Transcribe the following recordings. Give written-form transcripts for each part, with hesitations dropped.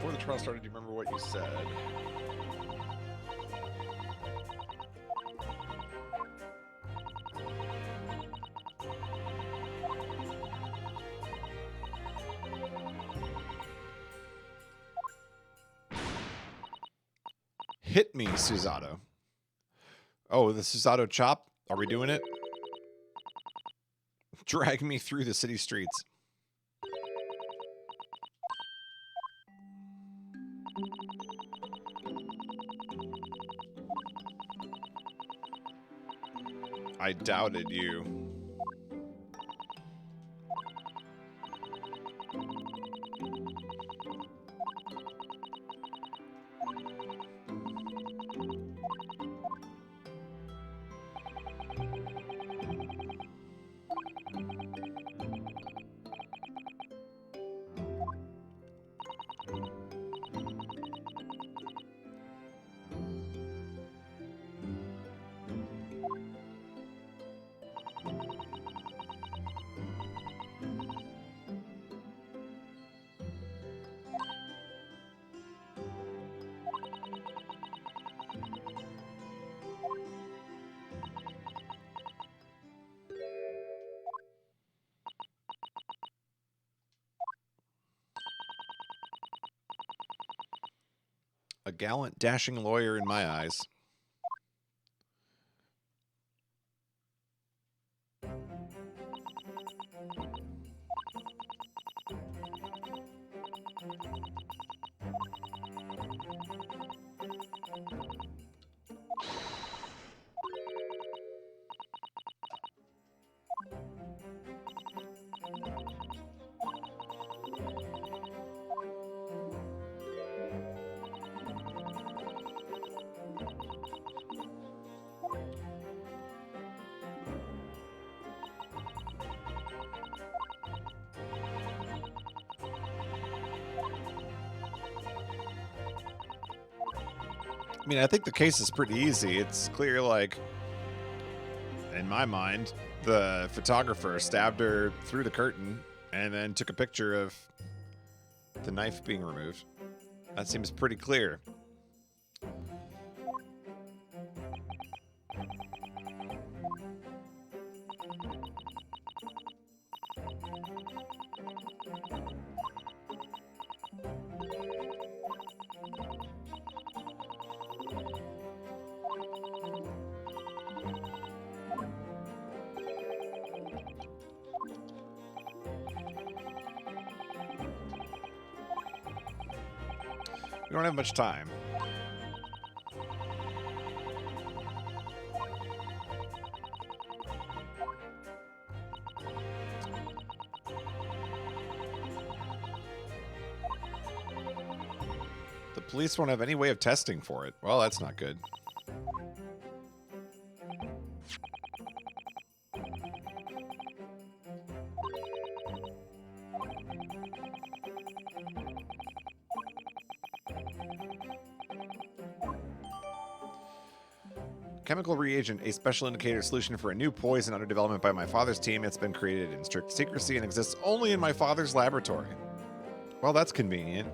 Before the trial started, do you remember what you said? Hit me, Susato. Oh, the Susato chop? Are we doing it? Drag me through the city streets. I doubted you. A gallant, dashing lawyer in my eyes. I mean, I think the case is pretty easy. It's clear, like, in my mind, the photographer stabbed her through the curtain and then took a picture of the knife being removed. That seems pretty clear. We don't have much time. The police won't have any way of testing for it. Well, that's not good. Chemical reagent, a special indicator solution for a new poison under development by my father's team. It's been created in strict secrecy and exists only in my father's laboratory. Well, that's convenient.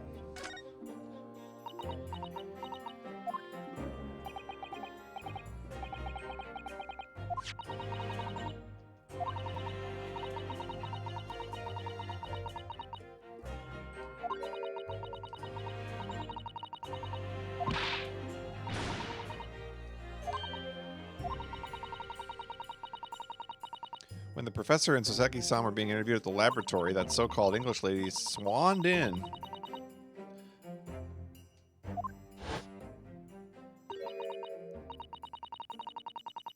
When the professor and Soseki-san were being interviewed at the laboratory, that so-called English lady swanned in.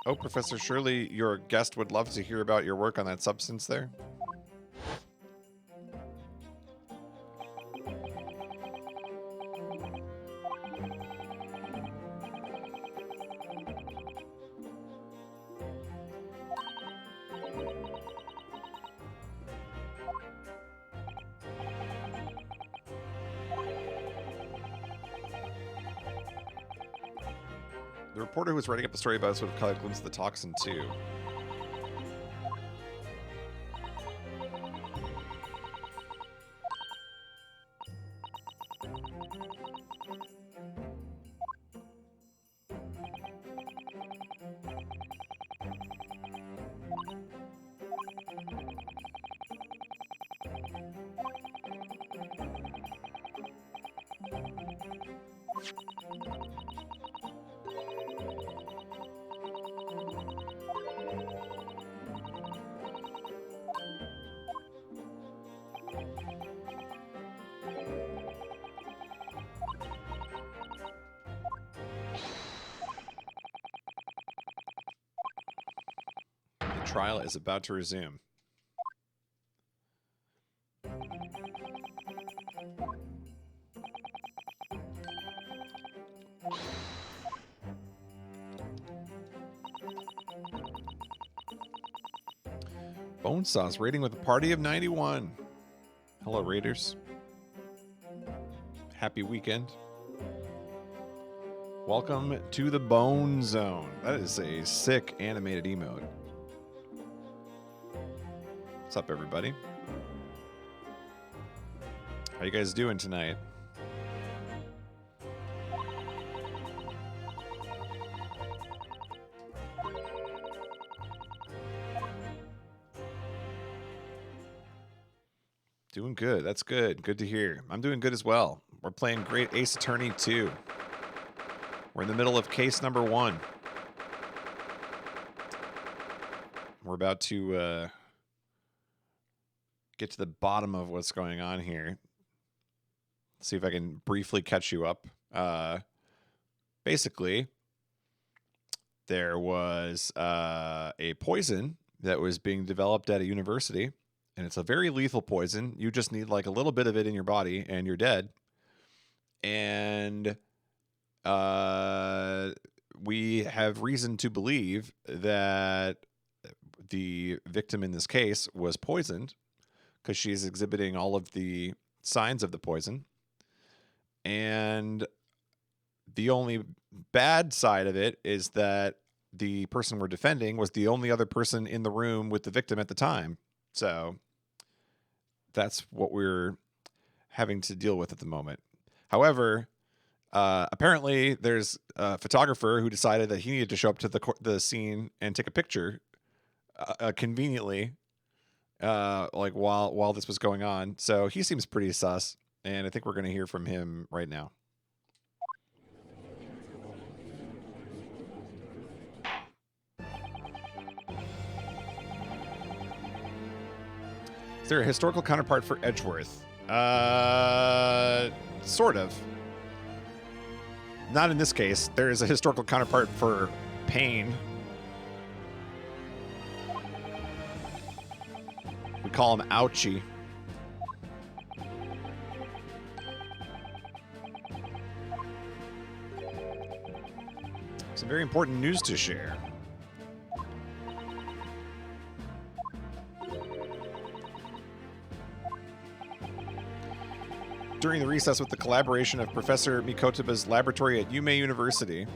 Oh, Professor, surely your guest would love to hear about your work on that substance there? The reporter who was writing up a story about us would have caught a glimpse of the toxin, too. The trial is about to resume. Bone Sauce rating with a party of 91. Hello, Raiders. Happy weekend. Welcome to the Bone Zone. That is a sick animated emote. What's up, everybody? How you guys doing tonight? Doing good. That's good. Good to hear. I'm doing good as well. We're playing Great Ace Attorney 2. We're in the middle of case number 1. We're about to get to the bottom of what's going on here. See if I can briefly catch you up. Basically, there was a poison that was being developed at a university. And it's a very lethal poison. You just need like a little bit of it in your body and you're dead. And we have reason to believe that the victim in this case was poisoned because she's exhibiting all of the signs of the poison. And the only bad side of it is that the person we're defending was the only other person in the room with the victim at the time. So that's what we're having to deal with at the moment. However, apparently there's a photographer who decided that he needed to show up to the scene and take a picture conveniently, like while this was going on. So he seems pretty sus, and I think we're going to hear from him right now. Is there a historical counterpart for Edgeworth? Sort of. Not in this case. There is a historical counterpart for Pain. We call him Ouchie. Some very important news to share. During the recess with the collaboration of Professor Mikotaba's laboratory at Yume University,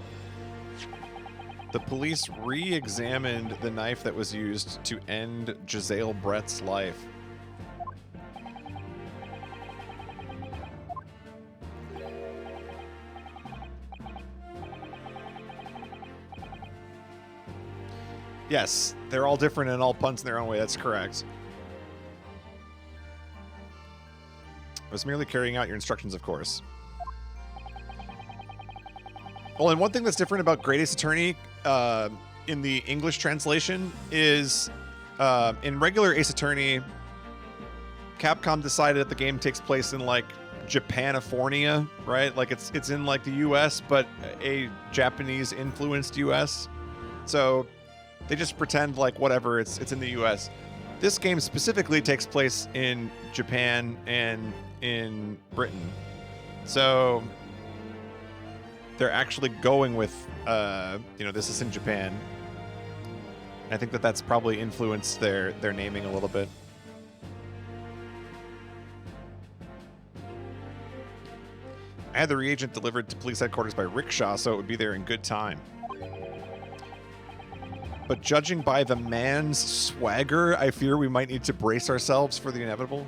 the police re-examined the knife that was used to end Giselle Brett's life. Yes, they're all different and all puns in their own way. That's correct. I was merely carrying out your instructions, of course. Well, and one thing that's different about Great Ace Attorney in the English translation is in regular Ace Attorney, Capcom decided that the game takes place in like Japanifornia, right? Like it's in like the US, but a Japanese influenced US. So they just pretend like whatever, it's in the US. This game specifically takes place in Japan and in Britain. So they're actually going with, this is in Japan. I think that's probably influenced their naming a little bit. I had the reagent delivered to police headquarters by rickshaw, so it would be there in good time. But judging by the man's swagger, I fear we might need to brace ourselves for the inevitable.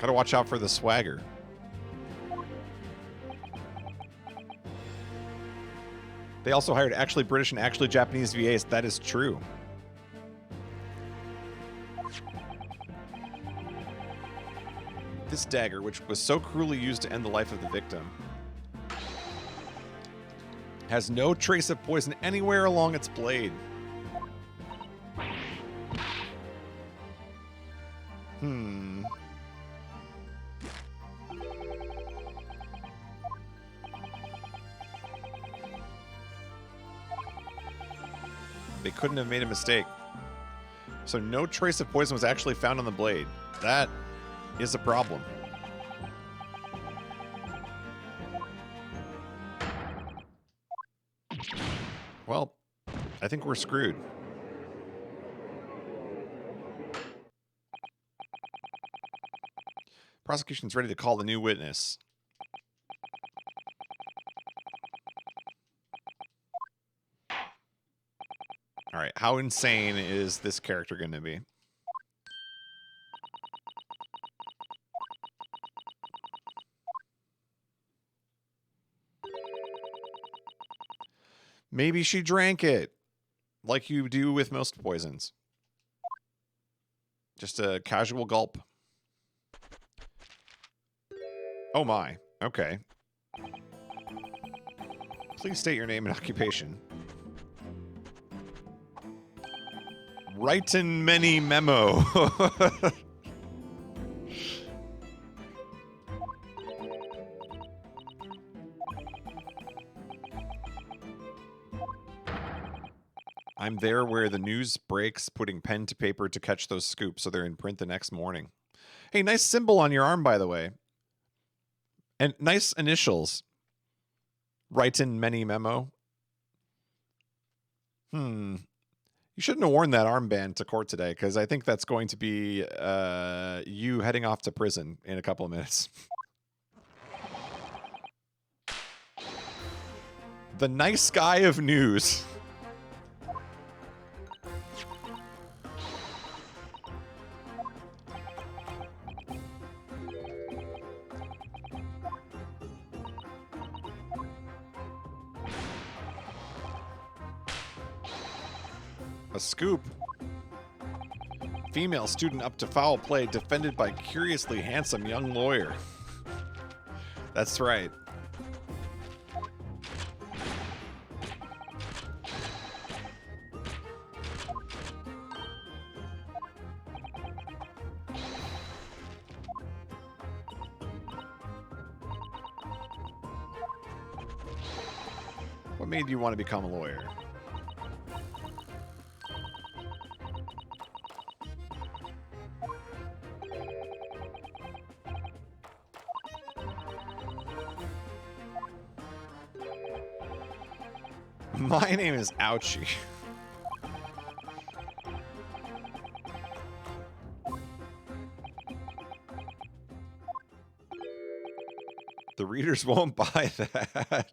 Gotta watch out for the swagger. They also hired actually British and actually Japanese VAs. That is true. This dagger, which was so cruelly used to end the life of the victim, has no trace of poison anywhere along its blade. They couldn't have made a mistake. So no trace of poison was actually found on the blade. That is a problem. Well, I think we're screwed. Prosecution's ready to call the new witness. All right, how insane is this character going to be? Maybe she drank it, like you do with most poisons. Just a casual gulp. Oh my, okay. Please state your name and occupation. Writin' many memo. I'm there where the news breaks, putting pen to paper to catch those scoops so they're in print the next morning. Hey, nice symbol on your arm, by the way. And nice initials. Writin' many memo. You shouldn't have worn that armband to court today, because I think that's going to be you heading off to prison in a couple of minutes. The nice guy of news. A scoop. Female student up to foul play defended by curiously handsome young lawyer. That's right. What made you want to become a lawyer? My name is Ouchie. The readers won't buy that.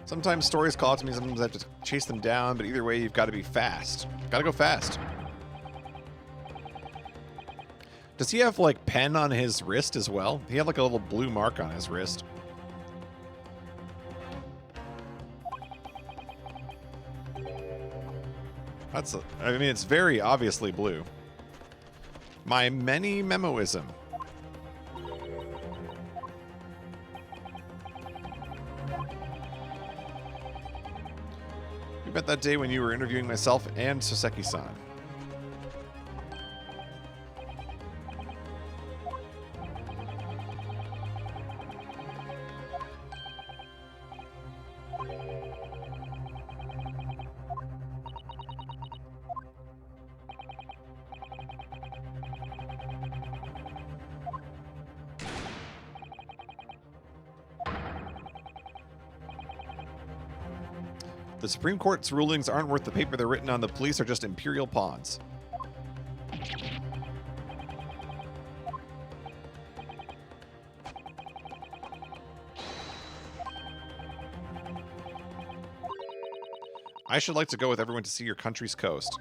Sometimes stories call out to me, sometimes I have to chase them down, but either way, you've got to be fast. Gotta go fast. Does he have, like, pen on his wrist as well? He had, like, a little blue mark on his wrist. I mean, it's very obviously blue. My many memoism. We met that day when you were interviewing myself and Soseki-san. The Supreme Court's rulings aren't worth the paper they're written on. The police are just imperial pawns. I should like to go with everyone to see your country's coast.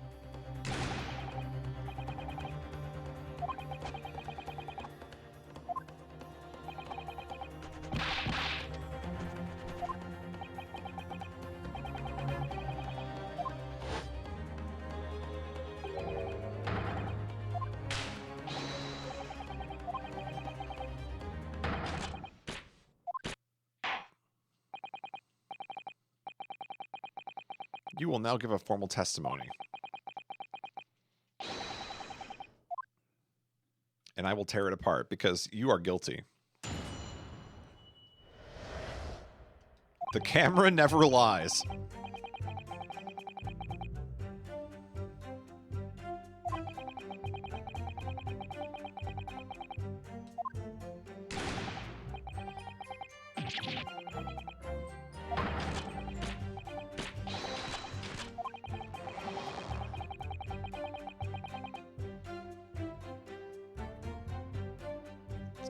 You will now give a formal testimony. And I will tear it apart because you are guilty. The camera never lies.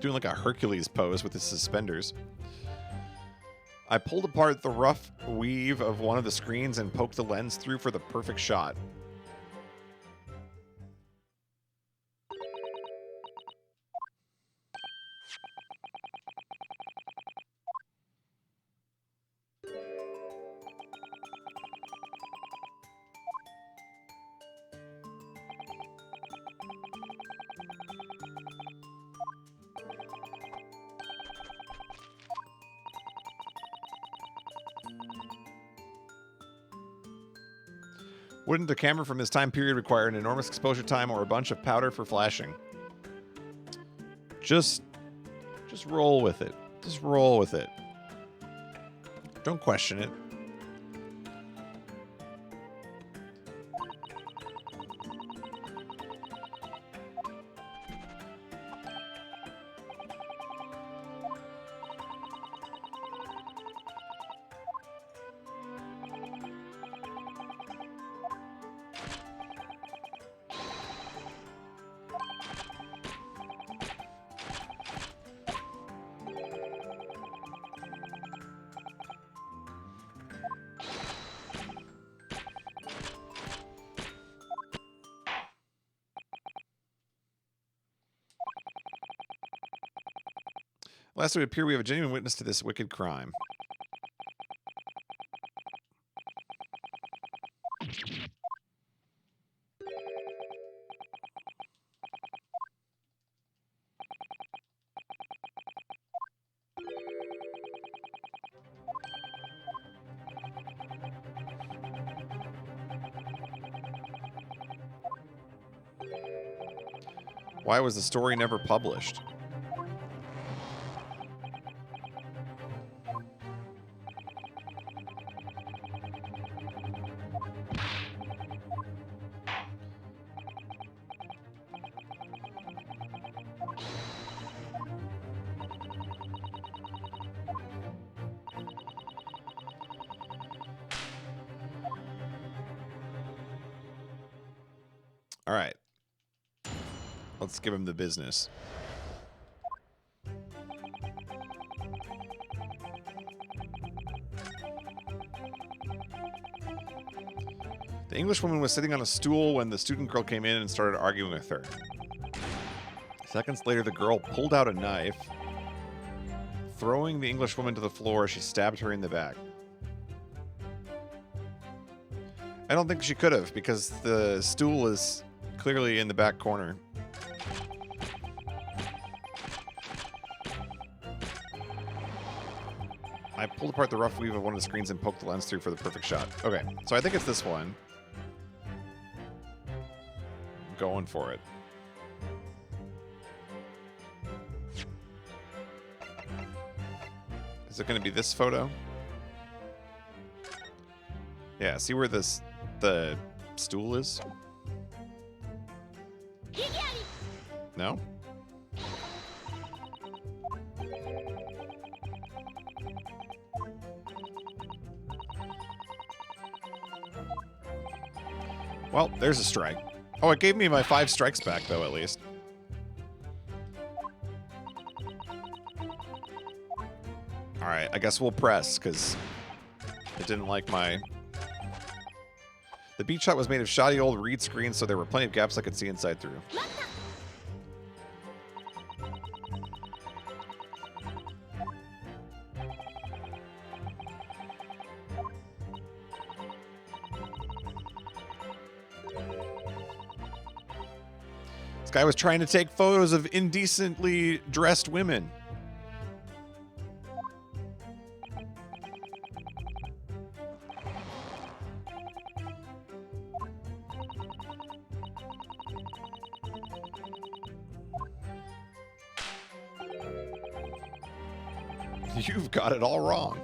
Doing like a Hercules pose with his suspenders. I pulled apart the rough weave of one of the screens and poked the lens through for the perfect shot. Wouldn't the camera from this time period require an enormous exposure time or a bunch of powder for flashing? Just roll with it. Just roll with it. Don't question it. Last it would appear we have a genuine witness to this wicked crime. Why was the story never published? All right. Let's give him the business. The Englishwoman was sitting on a stool when the student girl came in and started arguing with her. Seconds later, the girl pulled out a knife. Throwing the Englishwoman to the floor, she stabbed her in the back. I don't think she could have, because the stool is clearly in the back corner. I pulled apart the rough weave of one of the screens and poked the lens through for the perfect shot. Okay, so I think it's this one. I'm going for it. Is it going to be this photo? Yeah, see where the stool is? No? Well, there's a strike. Oh, it gave me my 5 strikes back, though, at least. Alright, I guess we'll press, because it didn't like my... The beach hut was made of shoddy old reed screens, so there were plenty of gaps I could see inside through. This guy was trying to take photos of indecently dressed women. You've got it all wrong.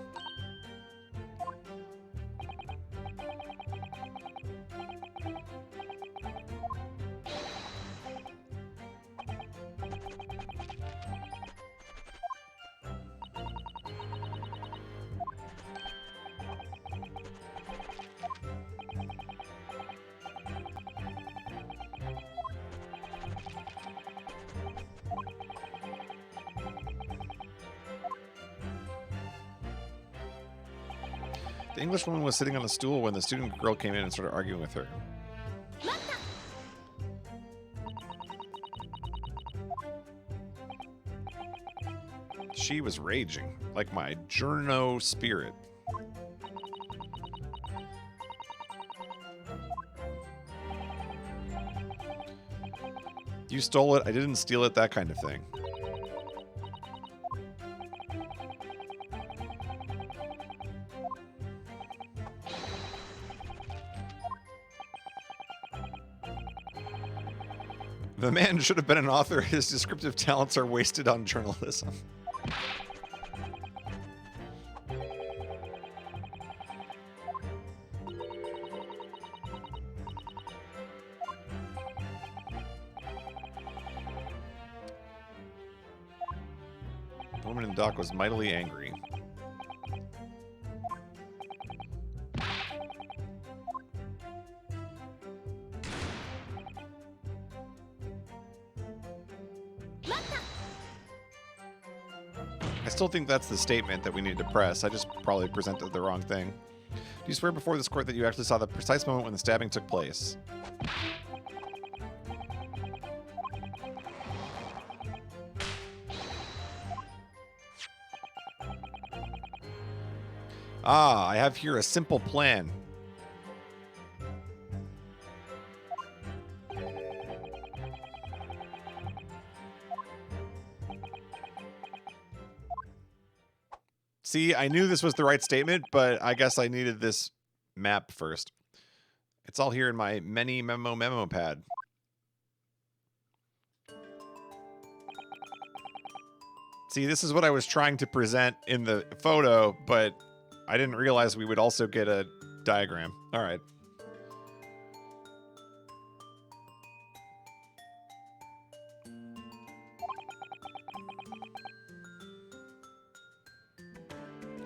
The English woman was sitting on a stool when the student girl came in and started arguing with her. She was raging, like my journo spirit. You stole it, I didn't steal it, that kind of thing. The man should have been an author. His descriptive talents are wasted on journalism. The woman in the dock was mightily angry. I still think that's the statement that we need to press. I just probably presented the wrong thing. Do you swear before this court that you actually saw the precise moment when the stabbing took place? Ah, I have here a simple plan. See, I knew this was the right statement, but I guess I needed this map first. It's all here in my many memo pad. See, this is what I was trying to present in the photo, but I didn't realize we would also get a diagram. All right.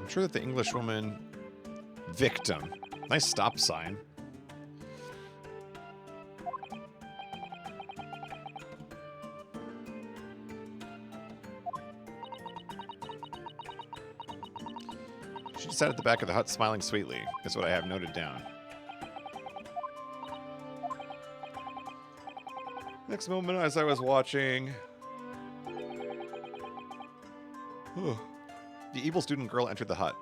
I'm sure that the Englishwoman victim. Nice stop sign. She sat at the back of the hut smiling sweetly, is what I have noted down. Next moment, as I was watching... The evil student girl entered the hut.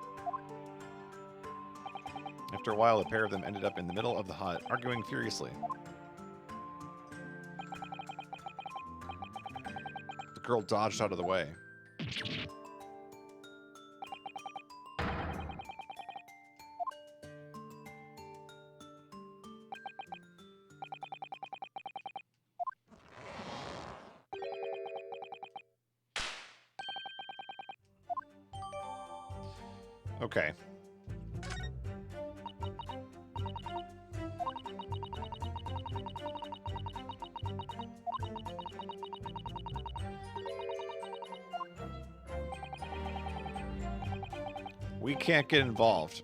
After a while, the pair of them ended up in the middle of the hut, arguing furiously. The girl dodged out of the way. Okay. We can't get involved.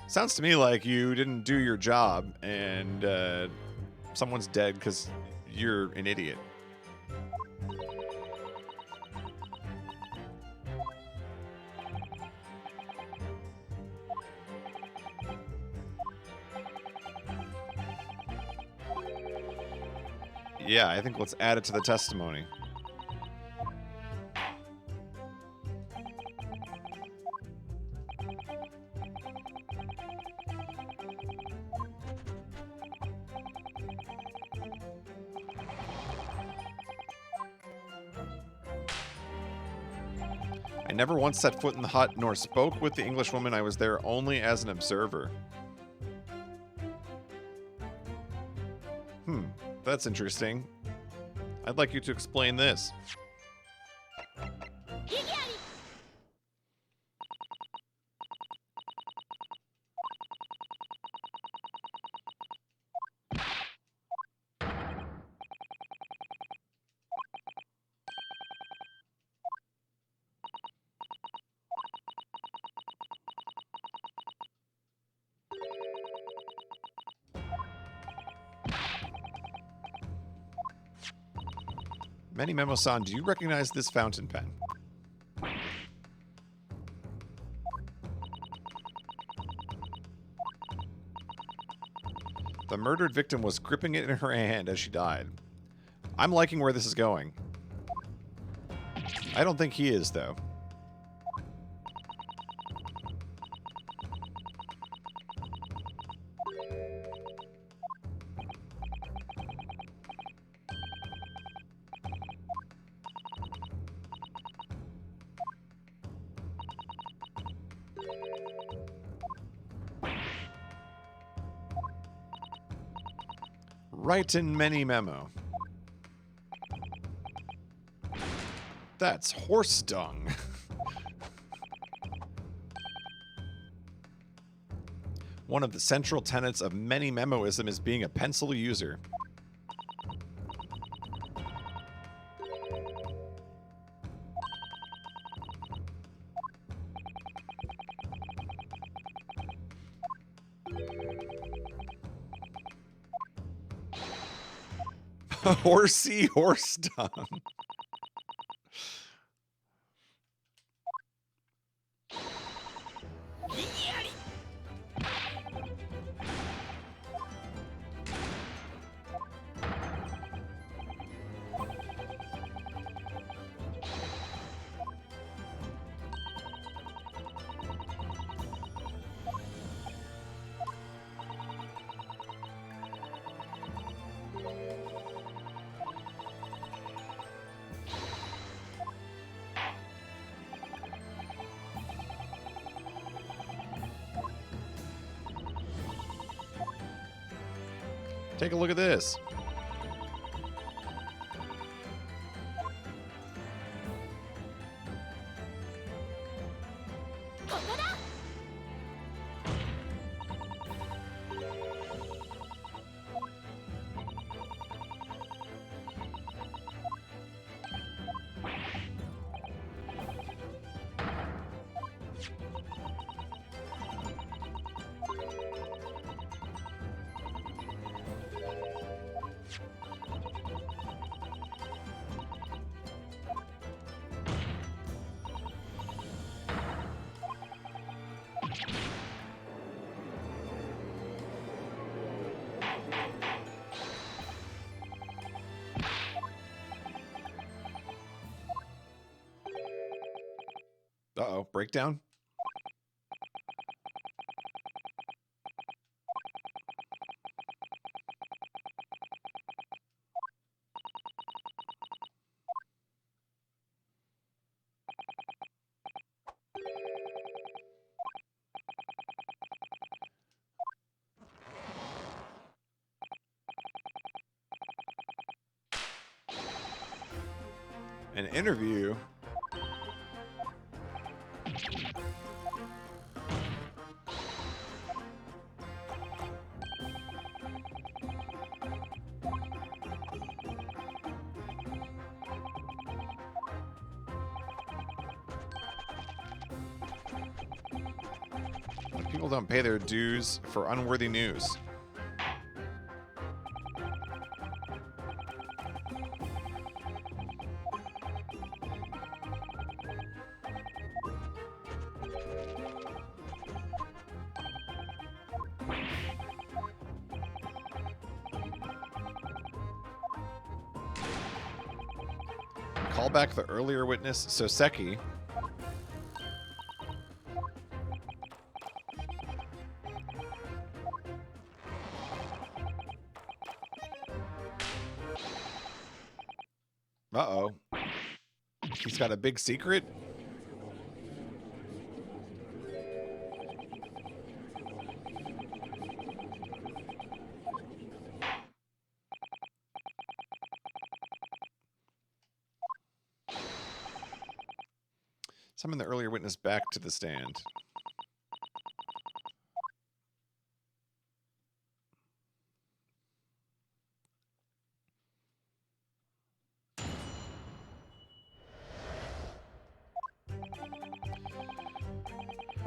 Sounds to me like you didn't do your job and someone's dead because you're an idiot. Yeah, I think let's add it to the testimony. I never once set foot in the hut nor spoke with the Englishwoman. I was there only as an observer. That's interesting. I'd like you to explain this. Many Memo-san, do you recognize this fountain pen? The murdered victim was gripping it in her hand as she died. I'm liking where this is going. I don't think he is, though. Right in many memo. That's horse dung. One of the central tenets of many memoism is being a pencil user. Horsey horse dung. Take a look at this. Uh-oh, breakdown? An interview? People don't pay their dues for unworthy news. Call back the earlier witness, Soseki. Uh-oh. He's got a big secret? Summon the earlier witness back to the stand.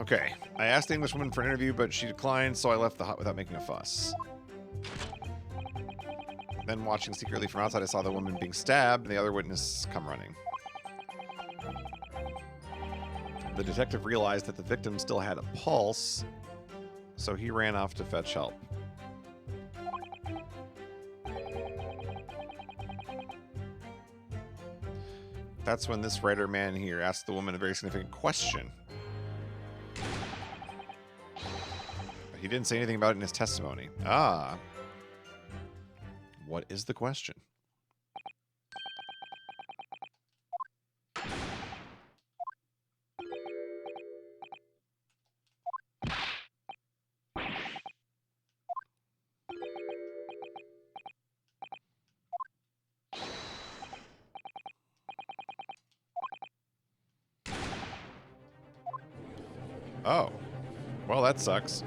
Okay, I asked the Englishwoman for an interview, but she declined, so I left the hut without making a fuss. Then, watching secretly from outside, I saw the woman being stabbed, and the other witness come running. The detective realized that the victim still had a pulse, so he ran off to fetch help. That's when this writer man here asked the woman a very significant question. He didn't say anything about it in his testimony. Ah. What is the question? Oh. Well, that sucks.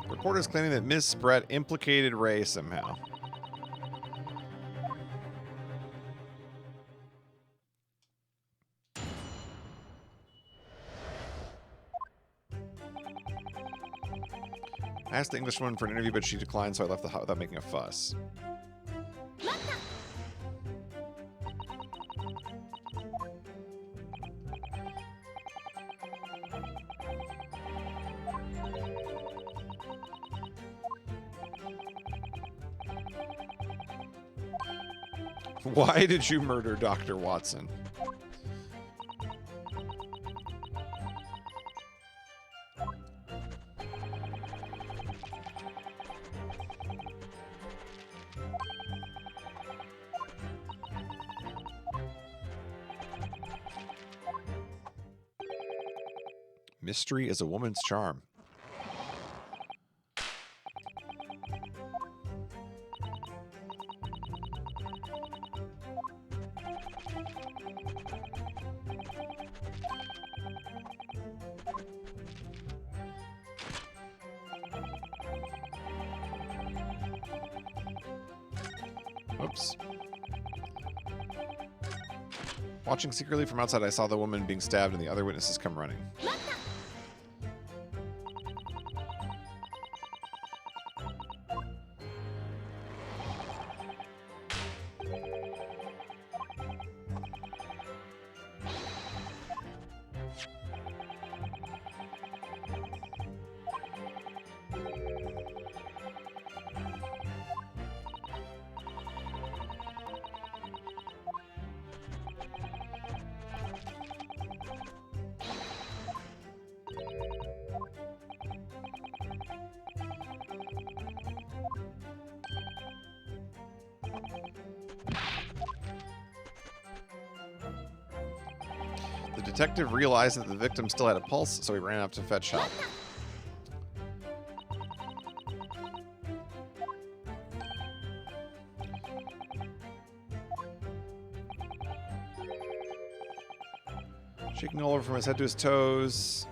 Reporters claiming that Miss Brett implicated Ray somehow. I asked the Englishwoman for an interview, but she declined, so I left the hut without making a fuss. Why did you murder Dr. Watson? Mystery is a woman's charm. Oops. Watching secretly from outside, I saw the woman being stabbed and the other witnesses come running. The detective realized that the victim still had a pulse, so he ran out to fetch help. Shaking all over from his head to his toes.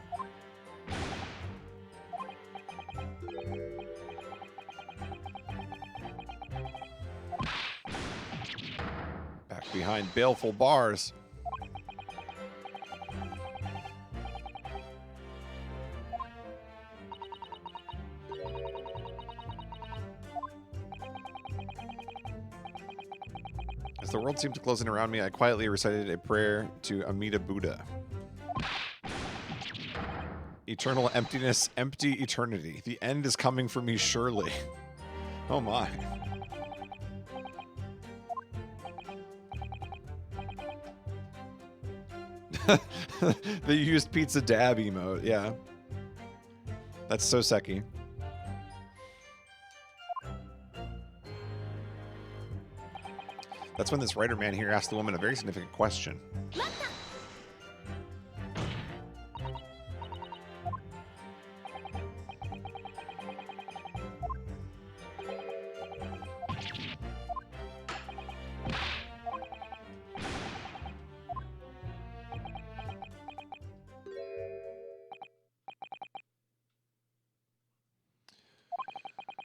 Back behind baleful bars. As the world seemed to close in around me, I quietly recited a prayer to Amida Buddha. Eternal emptiness, empty eternity. The end is coming for me surely. Oh my. They used pizza dab emote, yeah. That's so Seki. That's when this writer man here asked the woman a very significant question.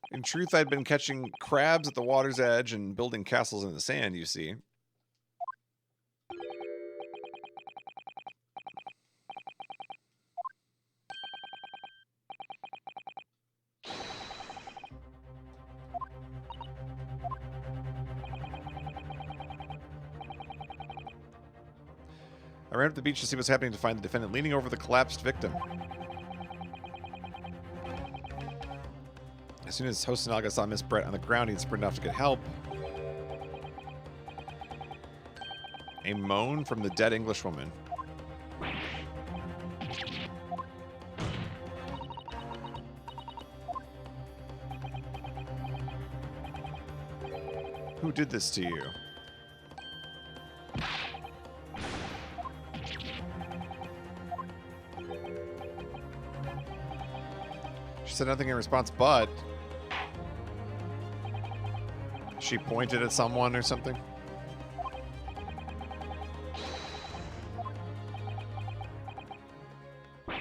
In truth, I'd been catching crabs at the water's edge and building castles in the sand, you see. I ran up the beach to see what's happening to find the defendant leaning over the collapsed victim. As soon as Hosonaga saw Miss Brett on the ground, he'd sprint off to get help. A moan from the dead Englishwoman. Who did this to you? She said nothing in response, but she pointed at someone or something. I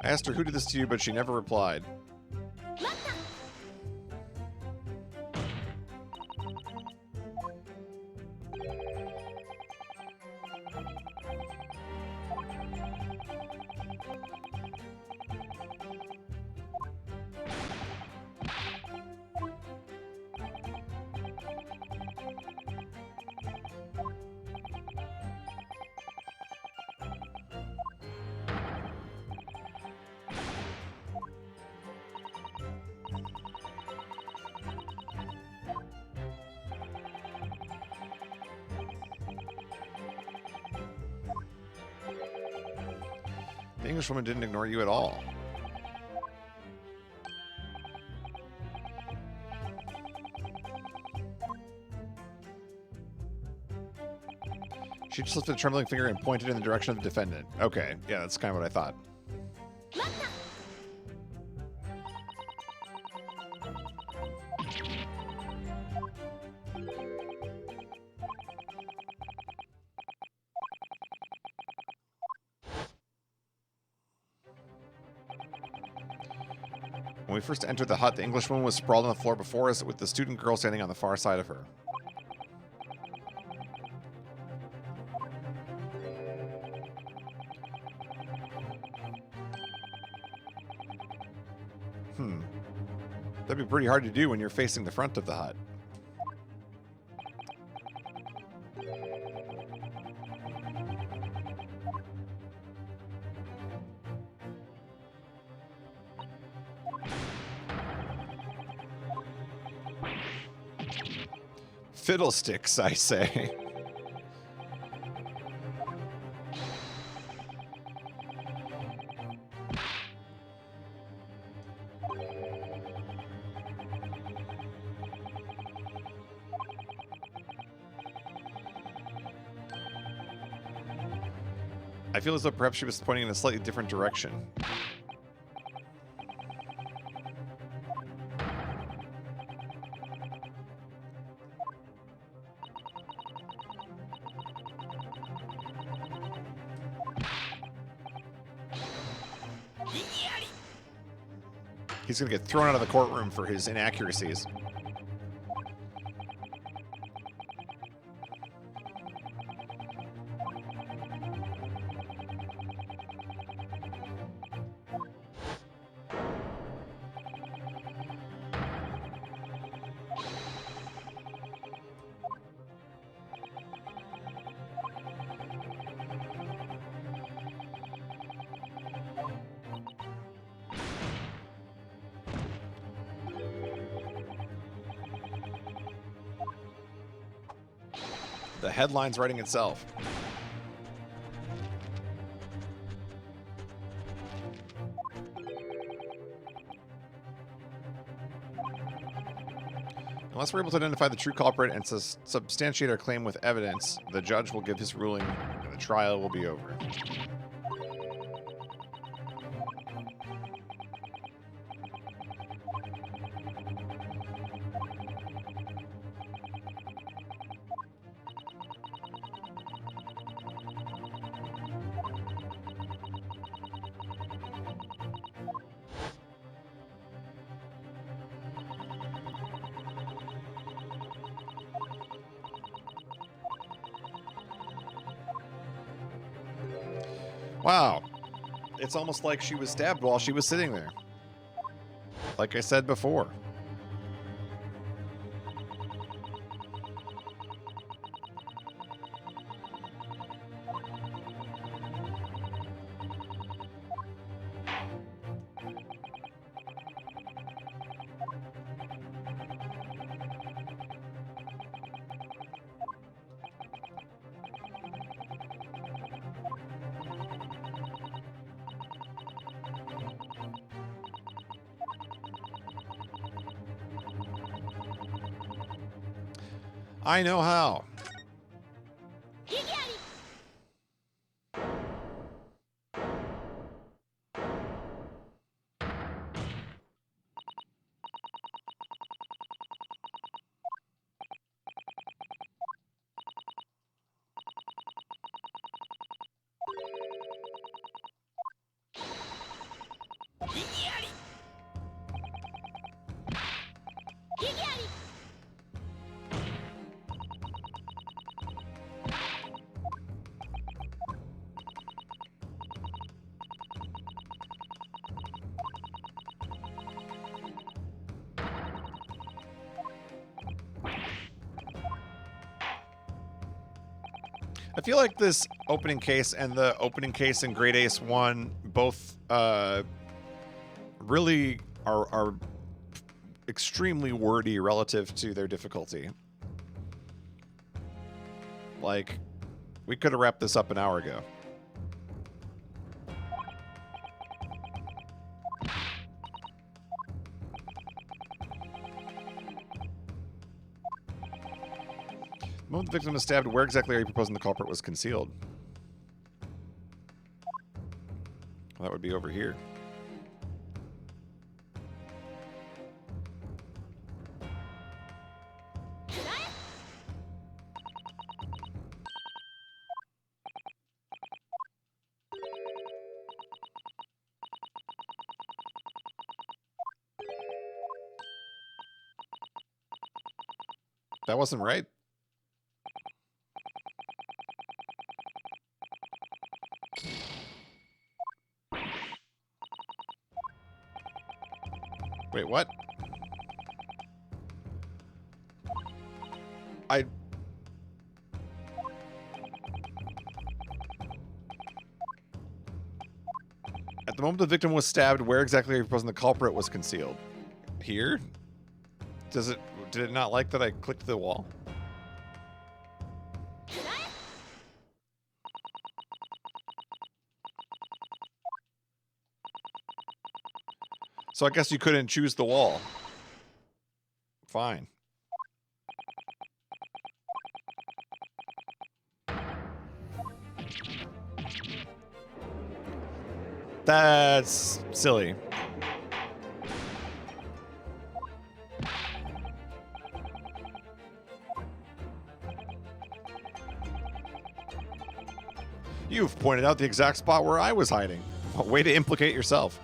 asked her who did this to you, but she never replied. The Englishwoman didn't ignore you at all. She just lifted a trembling finger and pointed in the direction of the defendant. Okay, yeah, that's kind of what I thought. When we first entered the hut, the Englishwoman was sprawled on the floor before us with the student girl standing on the far side of her. That'd be pretty hard to do when you're facing the front of the hut. Fiddlesticks, I say. I feel as though perhaps she was pointing in a slightly different direction. He's going to get thrown out of the courtroom for his inaccuracies. The headline's writing itself. Unless we're able to identify the true culprit and substantiate our claim with evidence, the judge will give his ruling and the trial will be over. Wow. It's almost like she was stabbed while she was sitting there. Like I said before. I know how. I feel like this opening case and the opening case in Great Ace 1 both really are extremely wordy relative to their difficulty. Like, we could have wrapped this up an hour ago. The moment the victim was stabbed, where exactly are you proposing the culprit was concealed? Well, that would be over here. That wasn't right. Wait, what? At the moment the victim was stabbed, where exactly are you proposing the culprit was concealed? Here? Did it not like that I clicked the wall? So I guess you couldn't choose the wall. Fine. That's silly. You've pointed out the exact spot where I was hiding. A way to implicate yourself.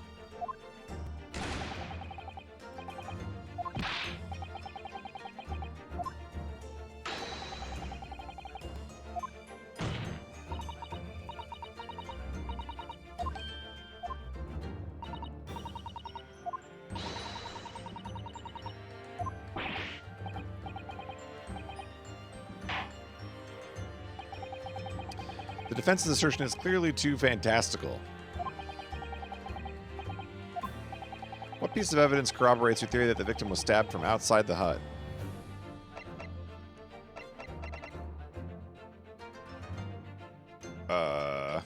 The defense's assertion is clearly too fantastical. What piece of evidence corroborates your theory that the victim was stabbed from outside the hut? How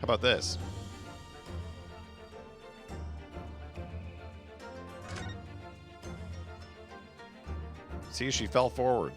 about this? See, she fell forward.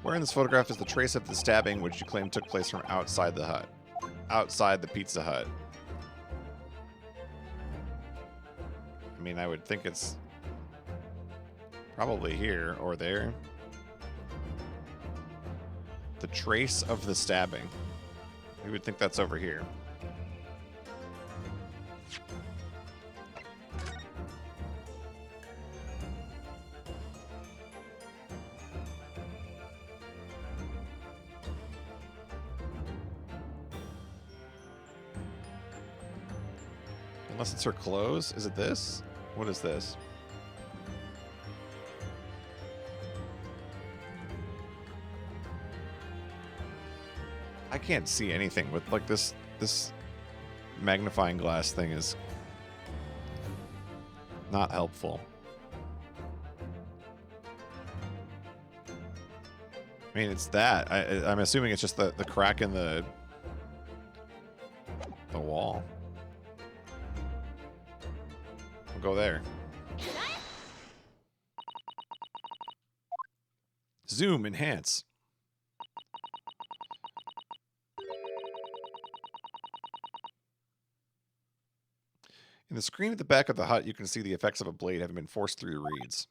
Where in this photograph is the trace of the stabbing which you claim took place from outside the hut? Outside the Pizza Hut. I mean, I would think it's probably here or there. The trace of the stabbing. We would think that's over here. Unless it's her clothes. Is it this? What is this? I can't see anything with like this magnifying glass thing is not helpful. I mean, it's that. I'm assuming it's just the crack in the wall. We'll go there. Zoom, enhance. In the screen at the back of the hut, you can see the effects of a blade having been forced through the reeds.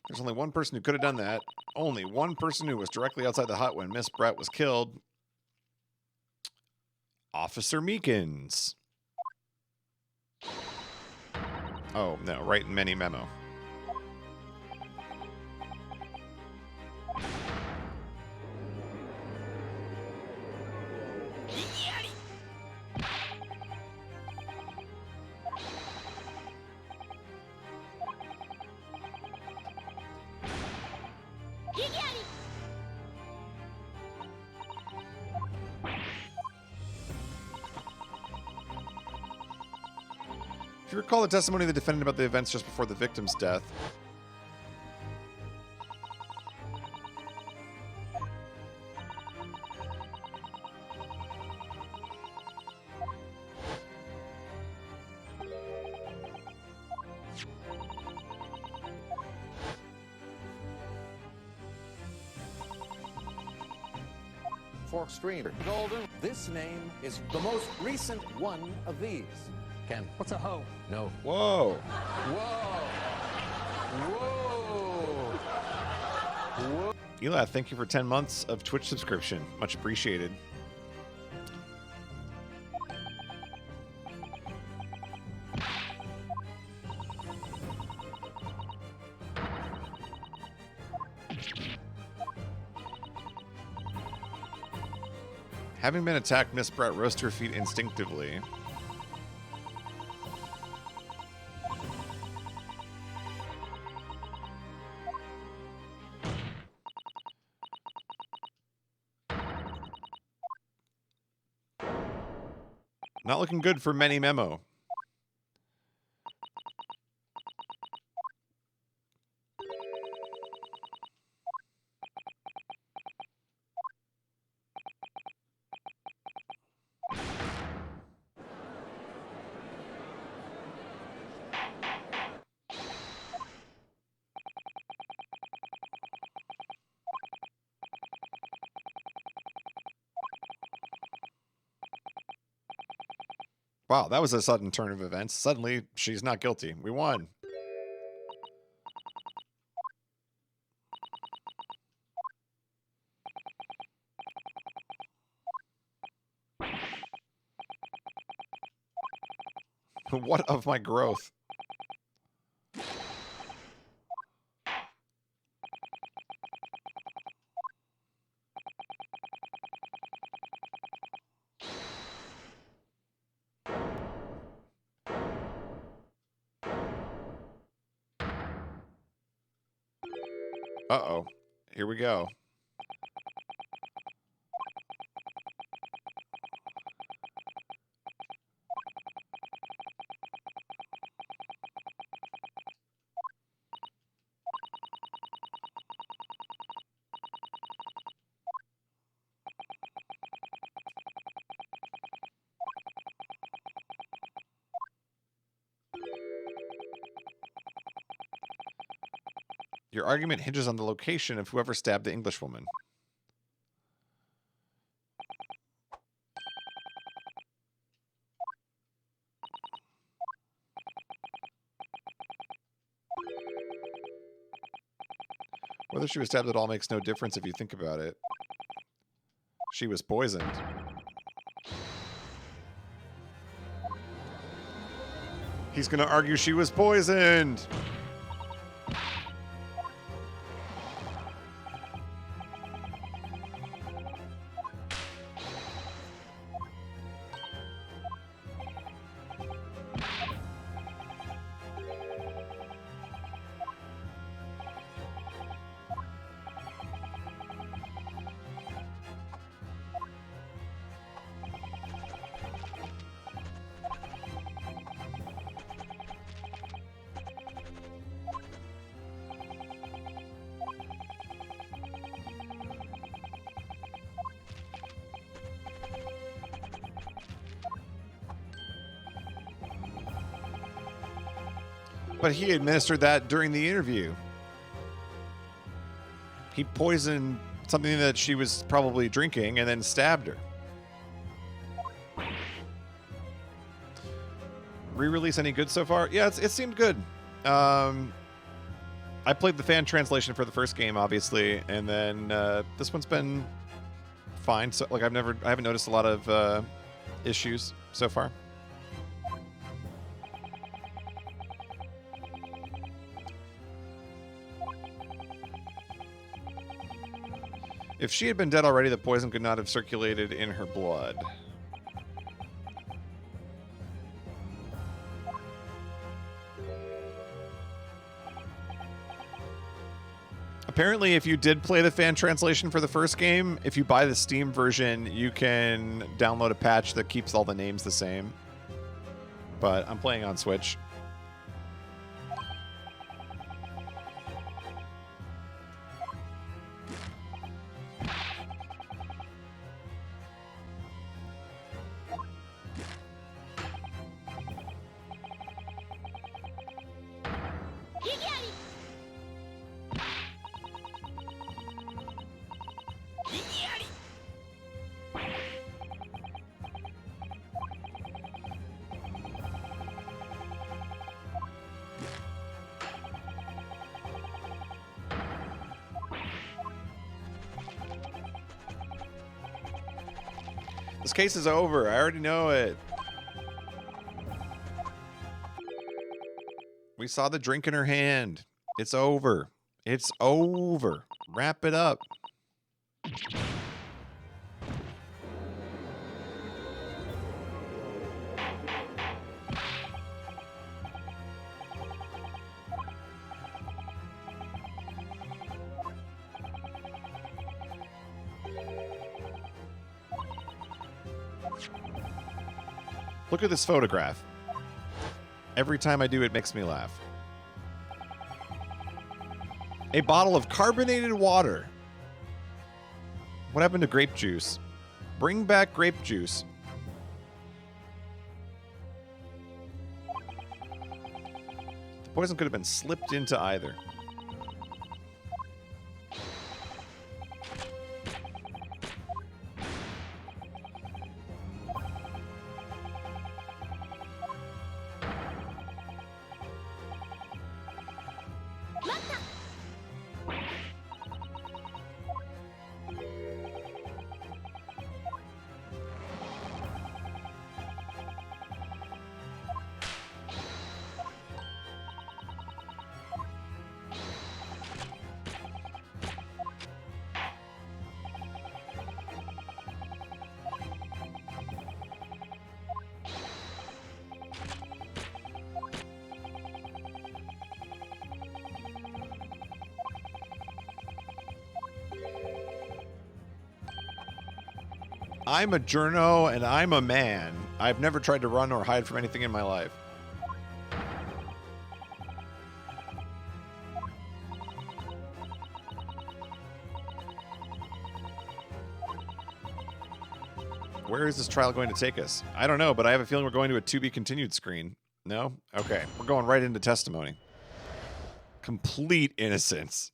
There's only one person who could have done that. Only one person who was directly outside the hut when Miss Brett was killed. Officer Meekins. Oh, no, right in many memo. If you recall the testimony of the defendant about the events just before the victim's death, Fork Stream. Golden. This name is the most recent one of these. Ken. What's a hoe? No. whoa. Whoa. Whoa. Eli, thank you for 10 months of Twitch subscription. Much appreciated. Having been attacked, Miss Brett rose to her feet instinctively. Not looking good for many memo. Wow, that was a sudden turn of events. Suddenly, she's not guilty. We won. What of my growth? Uh-oh. Here we go. Your argument hinges on the location of whoever stabbed the Englishwoman. Whether she was stabbed at all makes no difference if you think about it. She was poisoned. He's gonna argue she was poisoned! But he administered that during the interview. He poisoned something that she was probably drinking and then stabbed her. Re-release any good so far? Yeah, it seemed good. I played the fan translation for the first game, obviously, and then this one's been fine. So, like, I haven't noticed a lot of issues so far. If she had been dead already, the poison could not have circulated in her blood. Apparently, if you did play the fan translation for the first game, if you buy the Steam version, you can download a patch that keeps all the names the same. But I'm playing on Switch. This case is over. I already know it. We saw the drink in her hand. It's over. It's over. Wrap it up. Look at this photograph. Every time I do, it makes me laugh. A bottle of carbonated water. What happened to grape juice? Bring back grape juice. The poison could have been slipped into either. I'm a journo and I'm a man. I've never tried to run or hide from anything in my life. Where is this trial going to take us? I don't know, but I have a feeling we're going to a to be continued screen. No? Okay. We're going right into testimony. Complete innocence.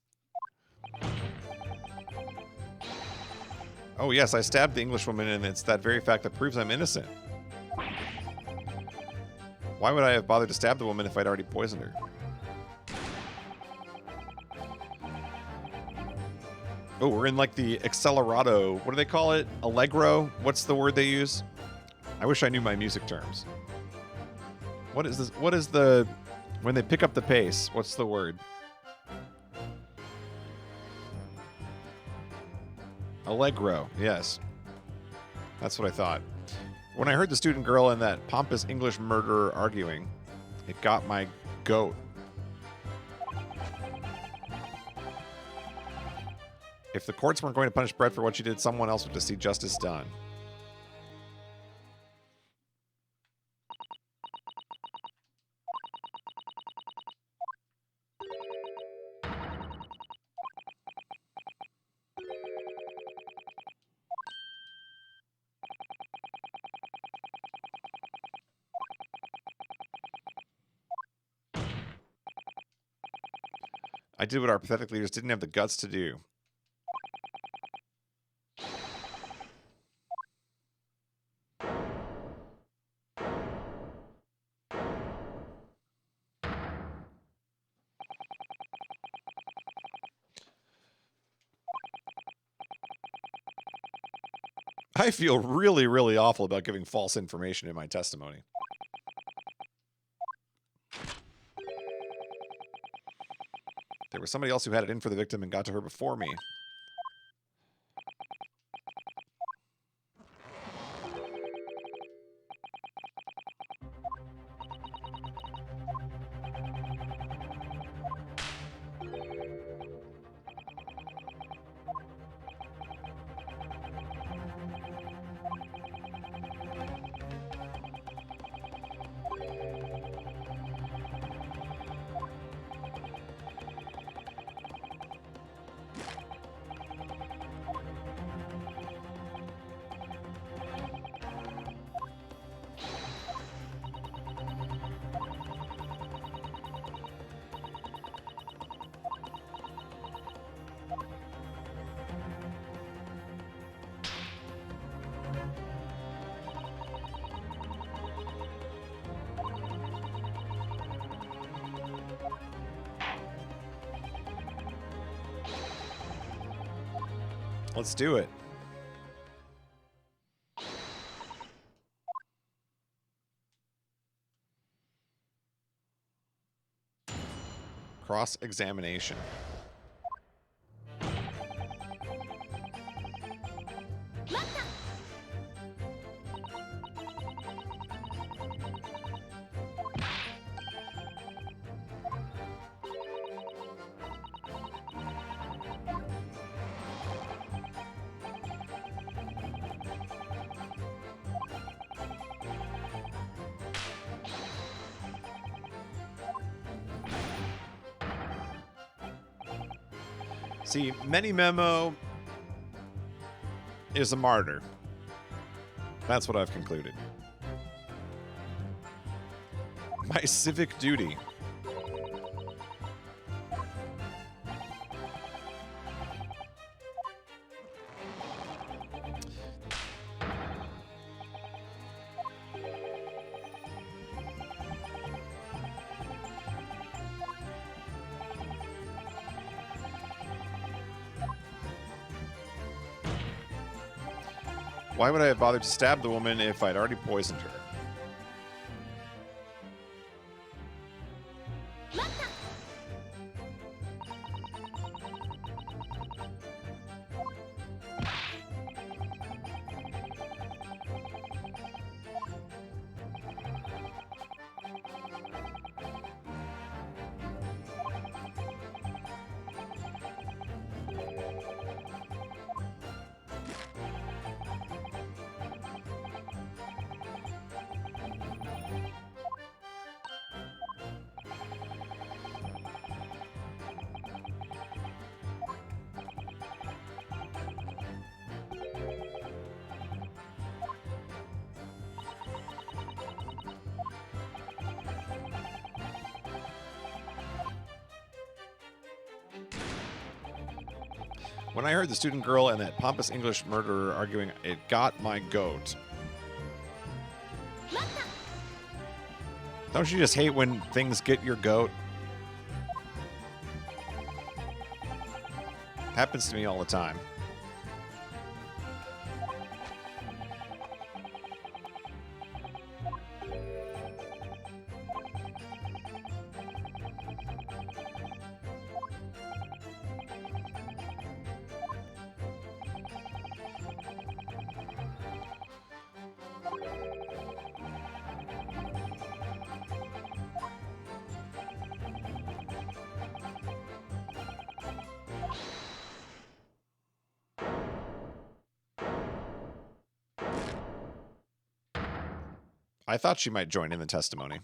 Oh, yes, I stabbed the Englishwoman, and it's that very fact that proves I'm innocent. Why would I have bothered to stab the woman if I'd already poisoned her? Oh, we're in like the accelerado. What do they call it? Allegro? What's the word they use? I wish I knew my music terms. What is this? What is the... When they pick up the pace, what's the word? Allegro, yes. That's what I thought. When I heard the student girl and that pompous English murderer arguing, it got my goat. If the courts weren't going to punish Brett for what she did, someone else would just see justice done. I did what our pathetic leaders didn't have the guts to do. I feel really, really awful about giving false information in my testimony. There was somebody else who had it in for the victim and got to her before me. Let's do it. Cross-examination. See, Many Memo is a martyr. That's what I've concluded. My civic duty. Why would I have bothered to stab the woman if I'd already poisoned her? When I heard the student girl and that pompous English murderer arguing, it got my goat. Don't you just hate when things get your goat? Happens to me all the time. I thought she might join in the testimony.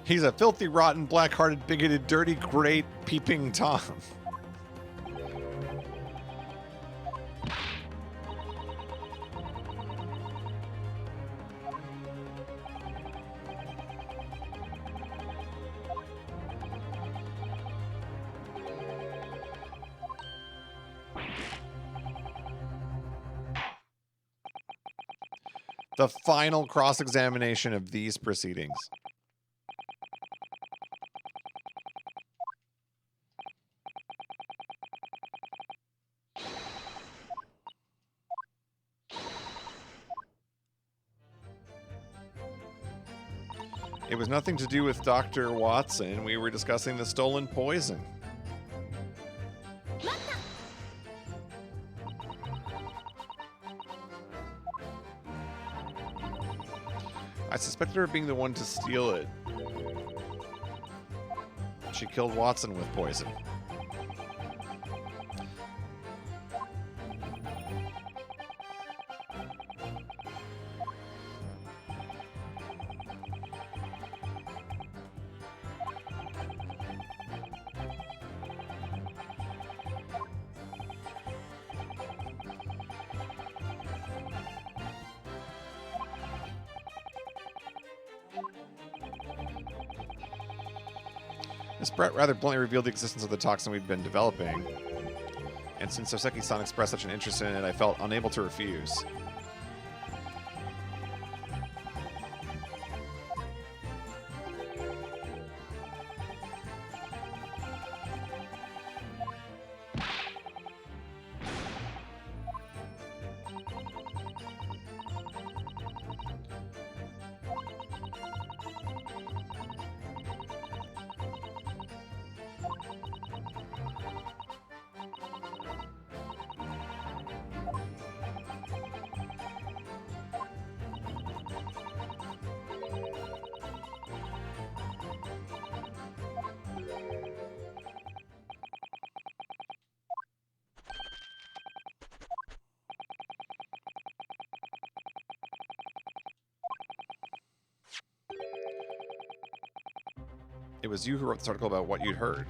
He's a filthy, rotten, black-hearted, bigoted, dirty, great, peeping Tom. The final cross-examination of these proceedings. It was nothing to do with Dr. Watson. We were discussing the stolen poison. I suspected her of being the one to steal it. She killed Watson with poison. This rather bluntly revealed the existence of the toxin we'd been developing, and since Soseki-san expressed such an interest in it, I felt unable to refuse. It was you who wrote this article about what you'd heard.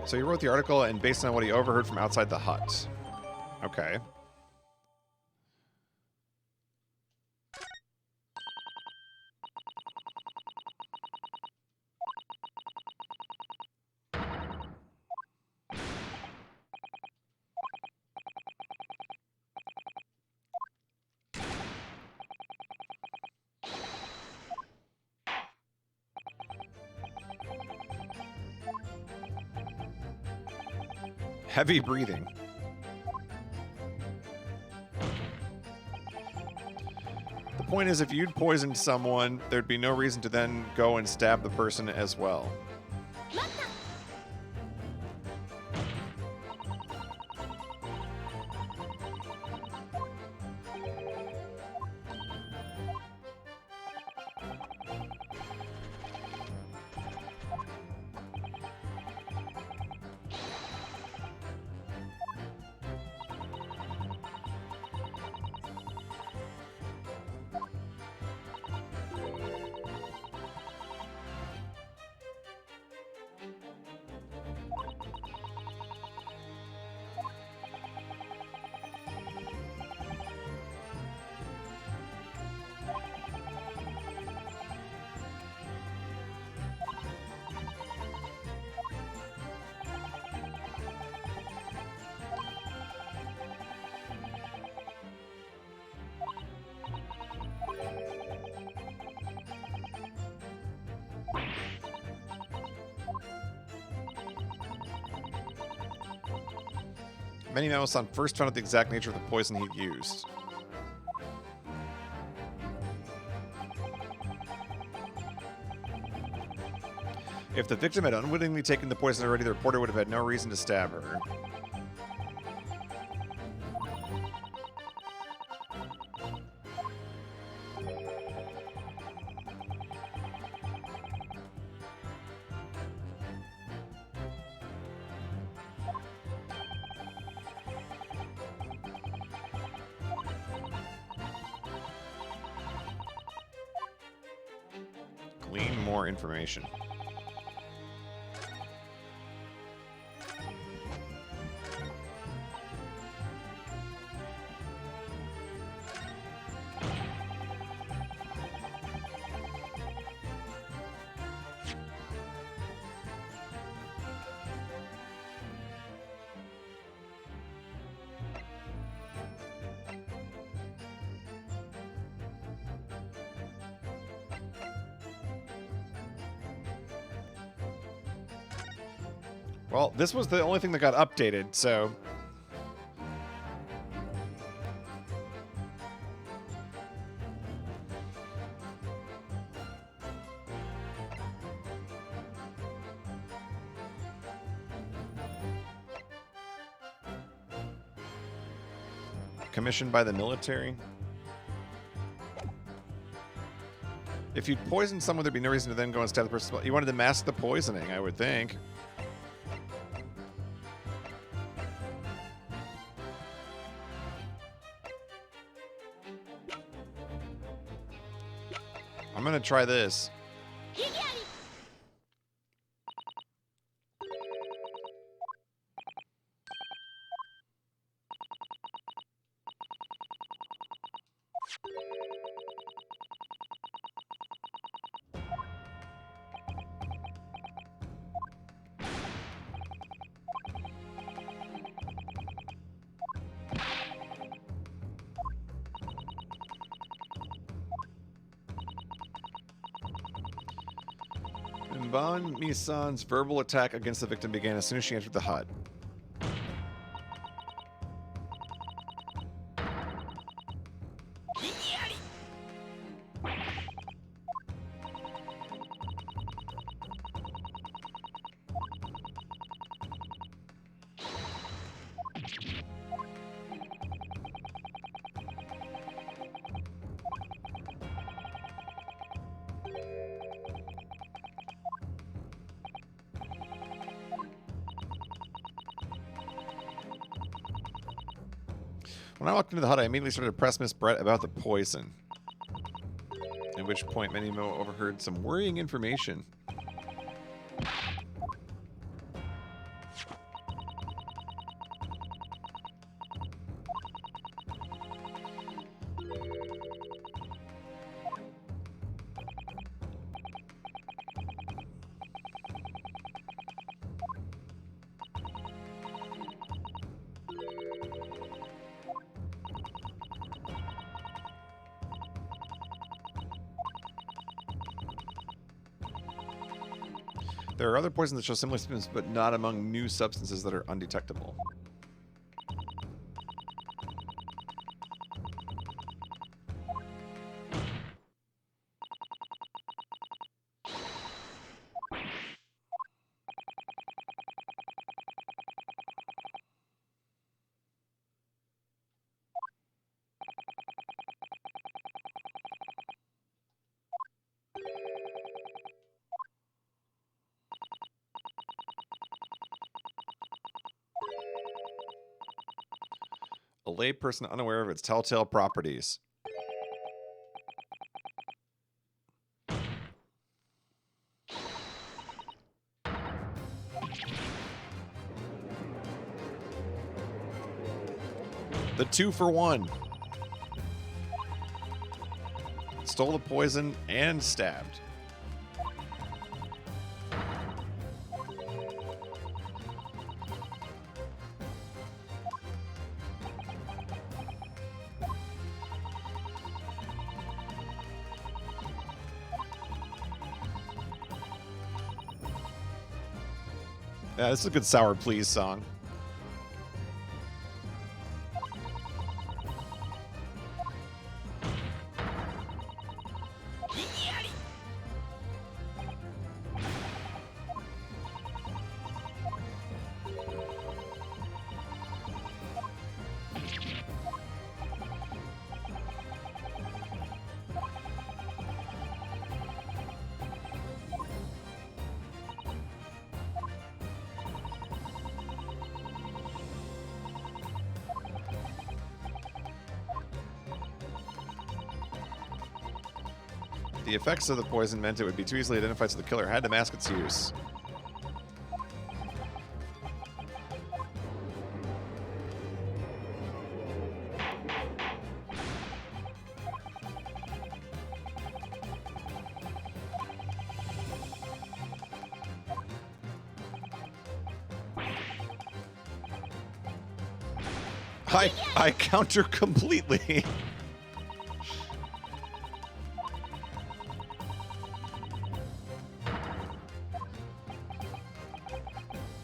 So he wrote the article and based on what he overheard from outside the hut. Okay. Heavy breathing. The point is, if you'd poisoned someone, there'd be no reason to then go and stab the person as well. Many Memo-san first found out the exact nature of the poison he'd used. If the victim had unwittingly taken the poison already, the reporter would have had no reason to stab her. Glean more information. Well, this was the only thing that got updated, so... Commissioned by the military? If you'd poisoned someone, there'd be no reason to then go and stab the person. You wanted to mask the poisoning, I would think. I'm gonna try this. Ban Mi-san's verbal attack against the victim began as soon as she entered the hut. When I walked into the hut, I immediately started to press Miss Brett about the poison. At which point, Menimo overheard some worrying information. There are other poisons that show similar symptoms, but not among new substances that are undetectable. A layperson unaware of its telltale properties. The 2-for-1. Stole the poison and stabbed. Yeah, this is a good Sour Please song. The effects of the poison meant it would be too easily identified, so the killer had to mask its use. I counter completely.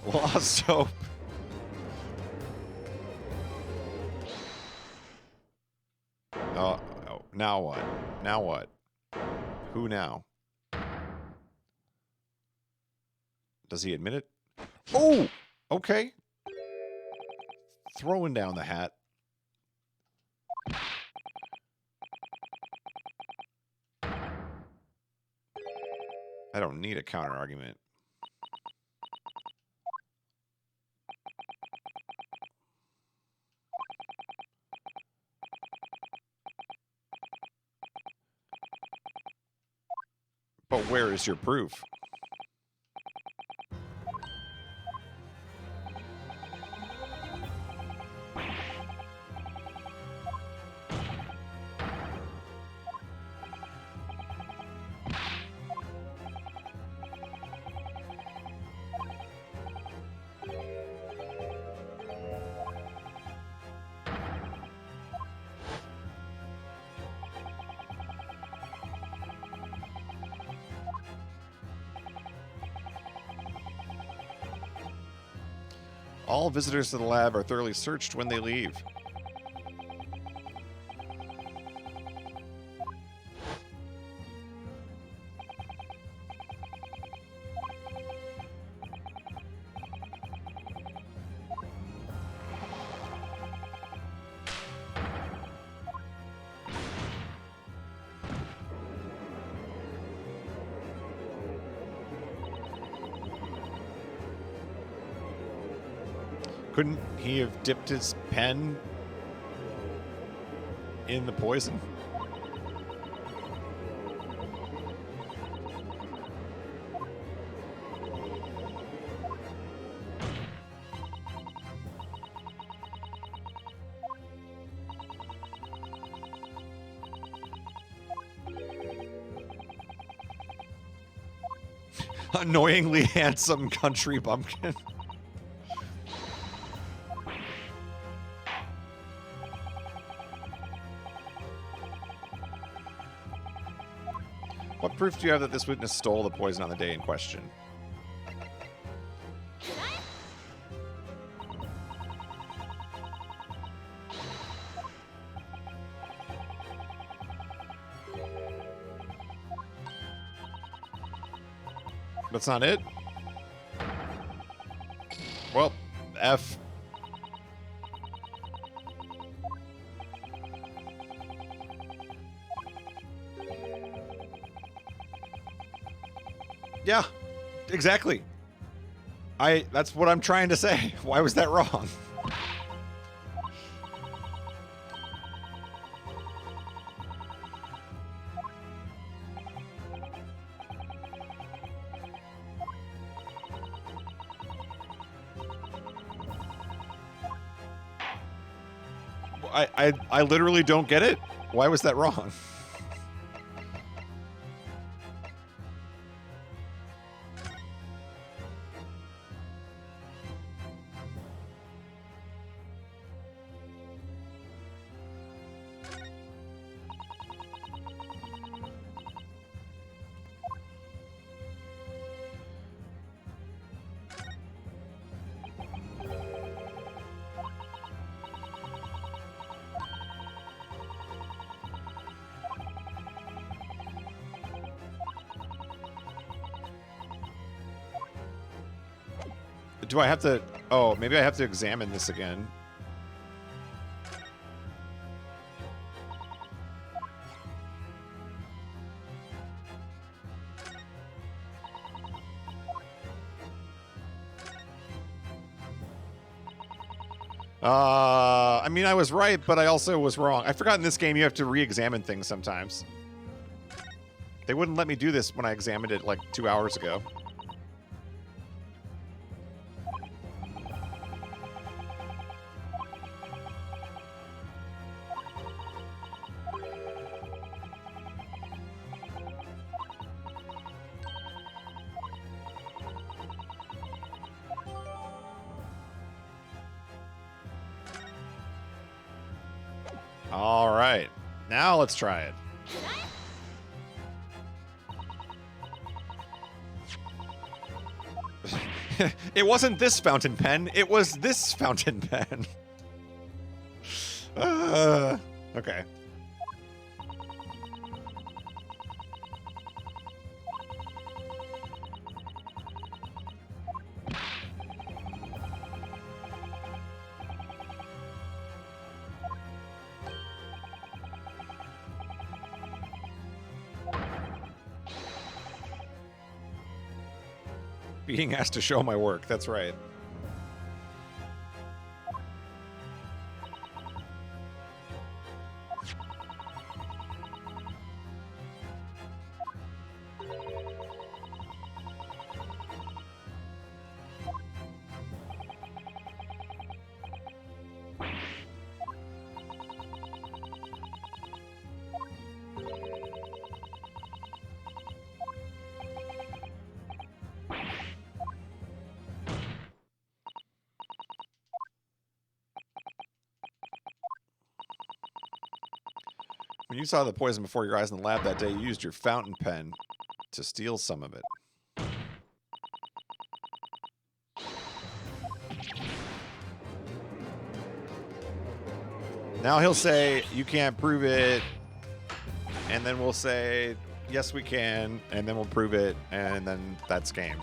Lost hope. Oh, now what? Now what? Who now? Does he admit it? Oh, okay. Throwing down the hat. I don't need a counter argument. But where is your proof? All visitors to the lab are thoroughly searched when they leave. Couldn't he have dipped his pen in the poison? Annoyingly handsome country bumpkin. What proof do you have that this witness stole the poison on the day in question? That's not it? Well, F. Yeah, exactly. That's what I'm trying to say. Why was that wrong? I literally don't get it. Why was that wrong? Do I have to... Oh, maybe I have to examine this again. I mean, I was right, but I also was wrong. I forgot in this game you have to re-examine things sometimes. They wouldn't let me do this when I examined it like 2 hours ago. All right. Now let's try it. It wasn't this fountain pen. It was this fountain pen. Okay. Being asked to show my work. That's right. When you saw the poison before your eyes in the lab that day, you used your fountain pen to steal some of it. Now he'll say, you can't prove it. And then we'll say, yes, we can. And then we'll prove it. And then that's game.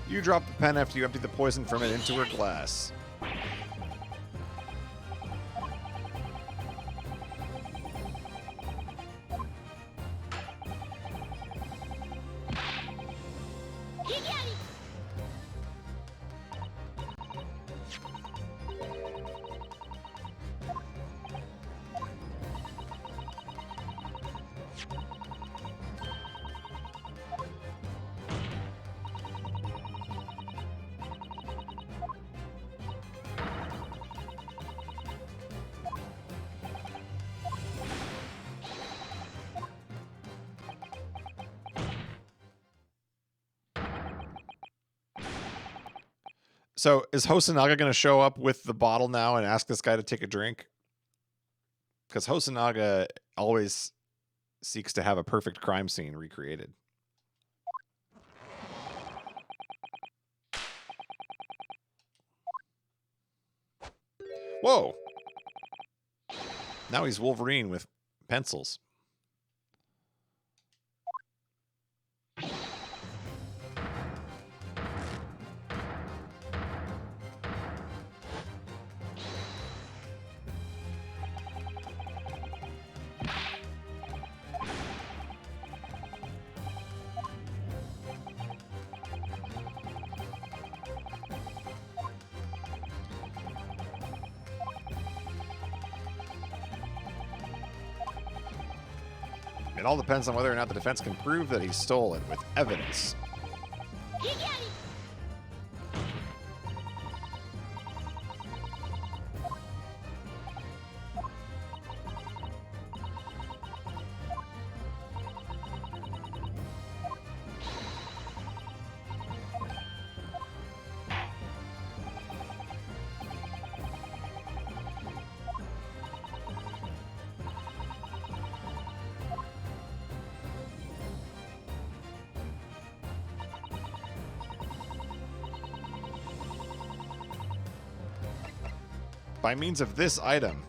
You drop the pen after you empty the poison from it into her glass. So is Hosonaga going to show up with the bottle now and ask this guy to take a drink? Because Hosonaga always seeks to have a perfect crime scene recreated. Whoa! Now he's Wolverine with pencils. It all depends on whether or not the defense can prove that he stole it with evidence. By means of this item.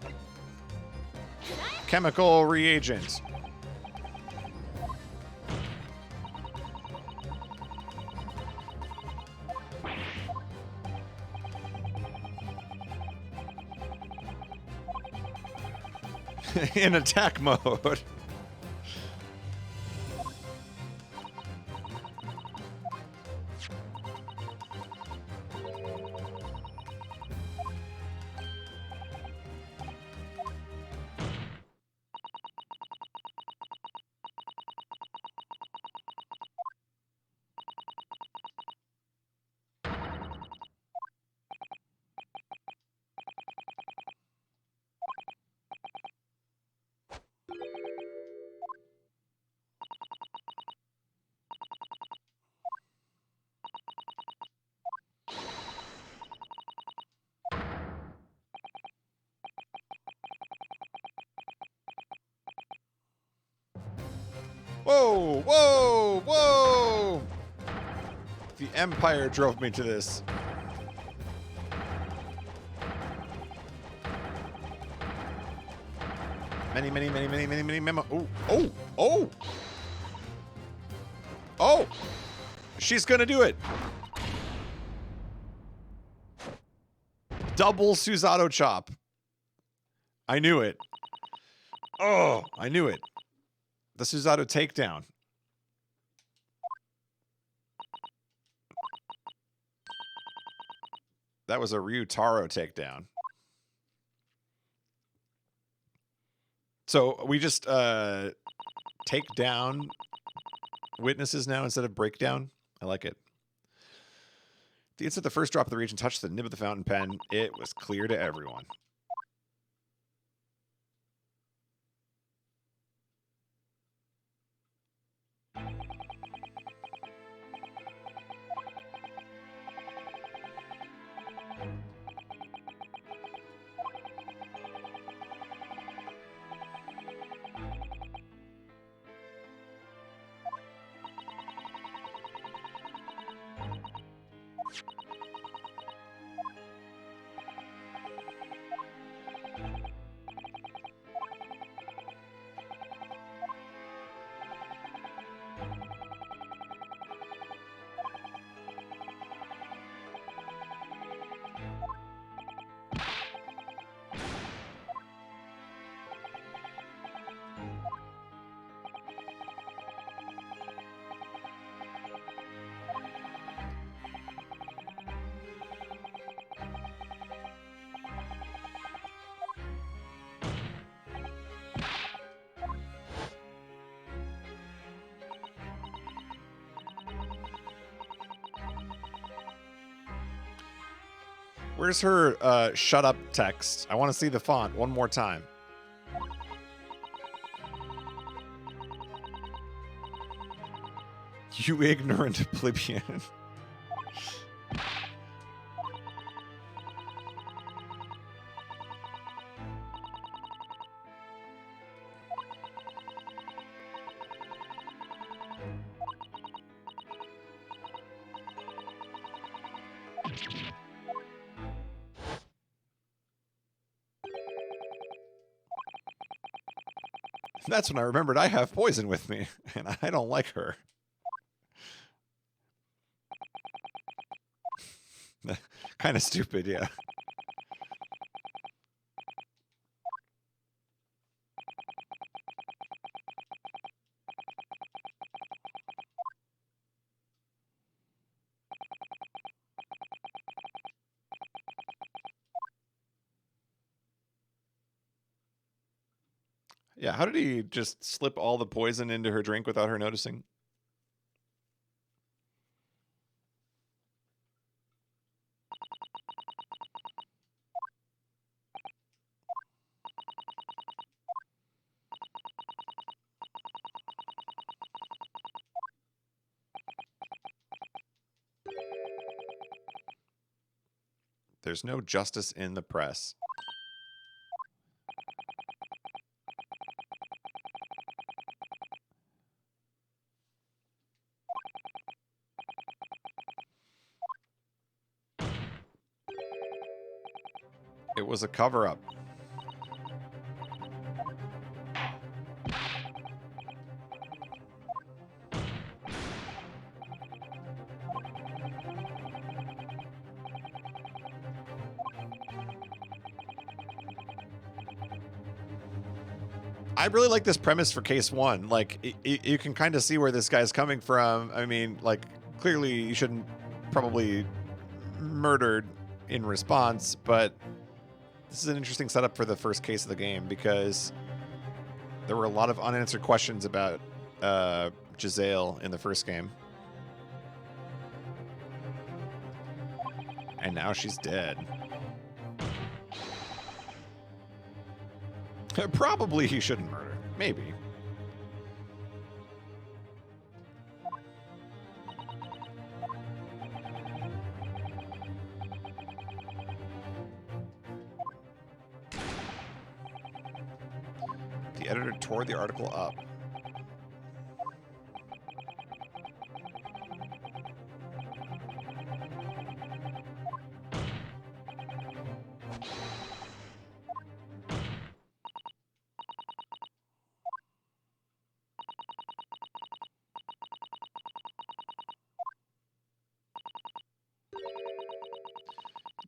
Chemical reagent. In attack mode. Whoa, whoa, whoa! The Empire drove me to this. Many memo. Oh, oh, oh! Oh! She's gonna do it! Double Susato chop. I knew it. Oh, I knew it. The Susato takedown. That was a Ryutaro takedown. So we just take down witnesses now instead of breakdown. I like it. The instant the first drop of the reagent touched the nib of the fountain pen, it was clear to everyone. Where's her shut up text? I want to see the font one more time. You ignorant plebeian. That's when I remembered I have poison with me, and I don't like her. Kind of stupid, yeah. Yeah, how did he just slip all the poison into her drink without her noticing? There's no justice in the press. It was a cover-up. I really like this premise for case one. Like, you can kind of see where this guy's coming from. I mean, like, clearly you shouldn't probably murdered in response, but this is an interesting setup for the first case of the game because there were a lot of unanswered questions about Giselle in the first game. And now she's dead. Probably he shouldn't murder. Maybe. The editor tore the article up.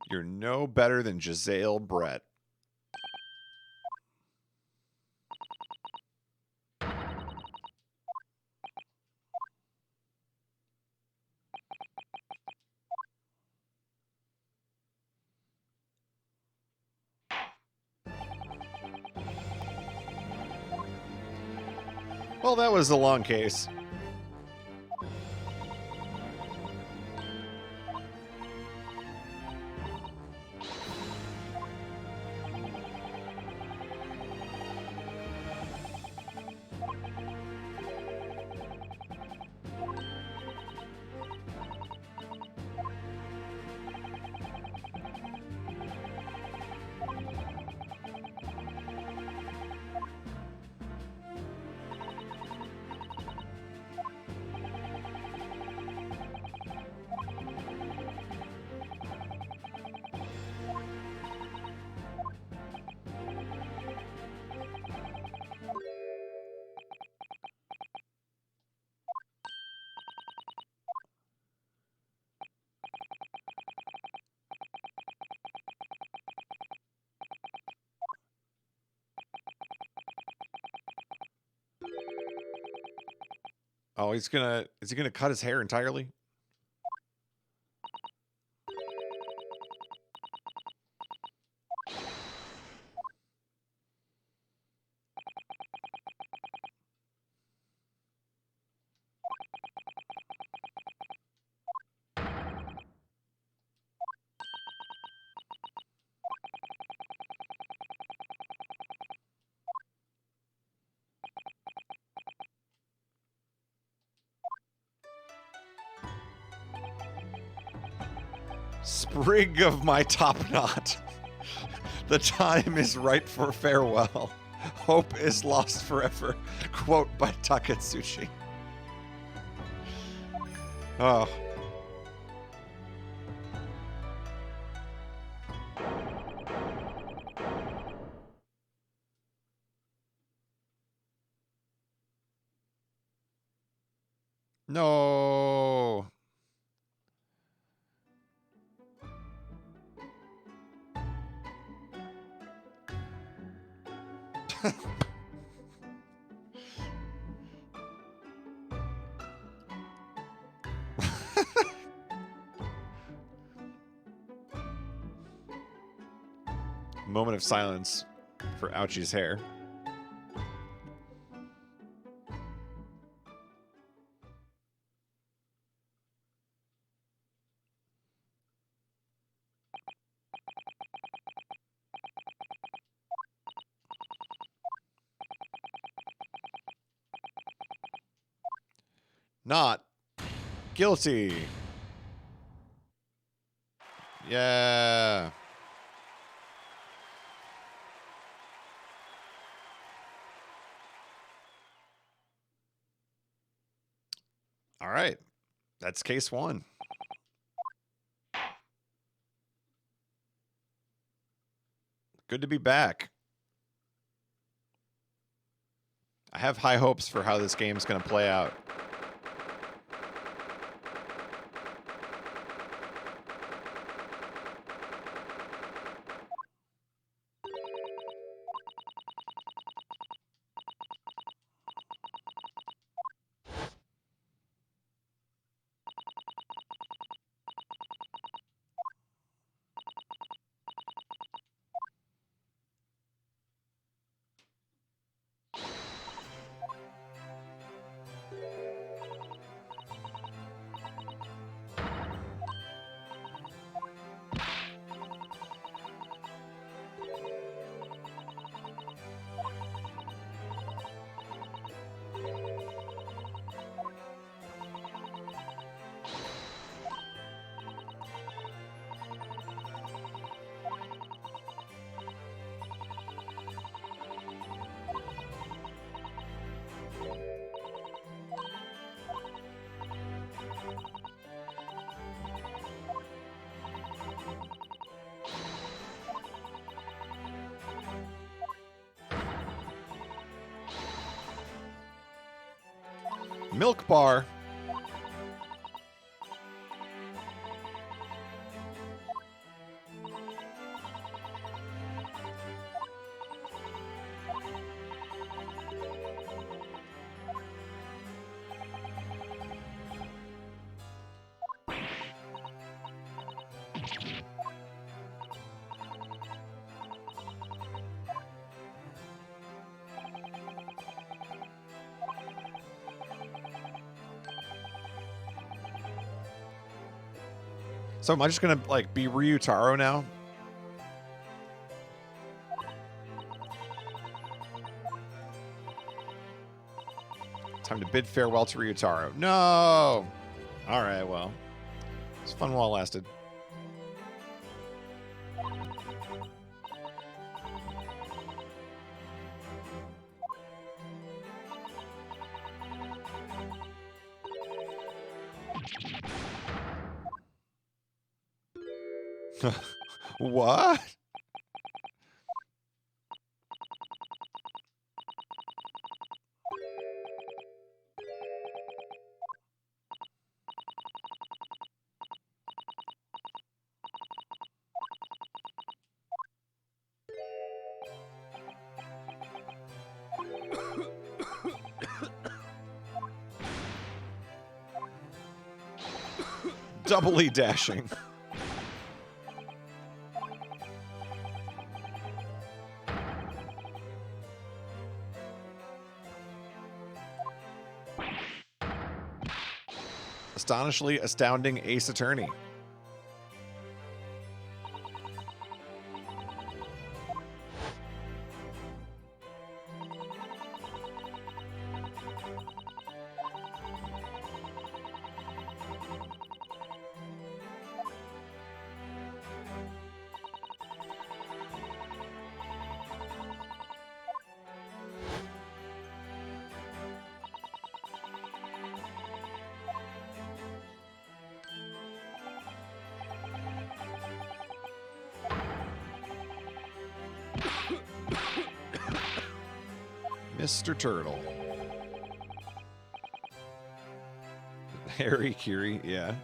You're no better than Giselle Brett. Well, that was a long case. Oh, is he gonna cut his hair entirely? Sprig of my top knot. The time is right for farewell. Hope is lost forever. Quote by Taketsuchi. Oh. No. Moment of silence for Ouchie's hair. Not guilty. Yeah. All right. That's case one. Good to be back. I have high hopes for how this game's going to play out. Milk bar. So am I just gonna like be Ryutaro now? Time to bid farewell to Ryutaro. No! Alright, well. It's fun while it lasted. What? Doubly dashing. Astonishingly astounding Ace Attorney. Mr. Turtle. Harry Curie, yeah.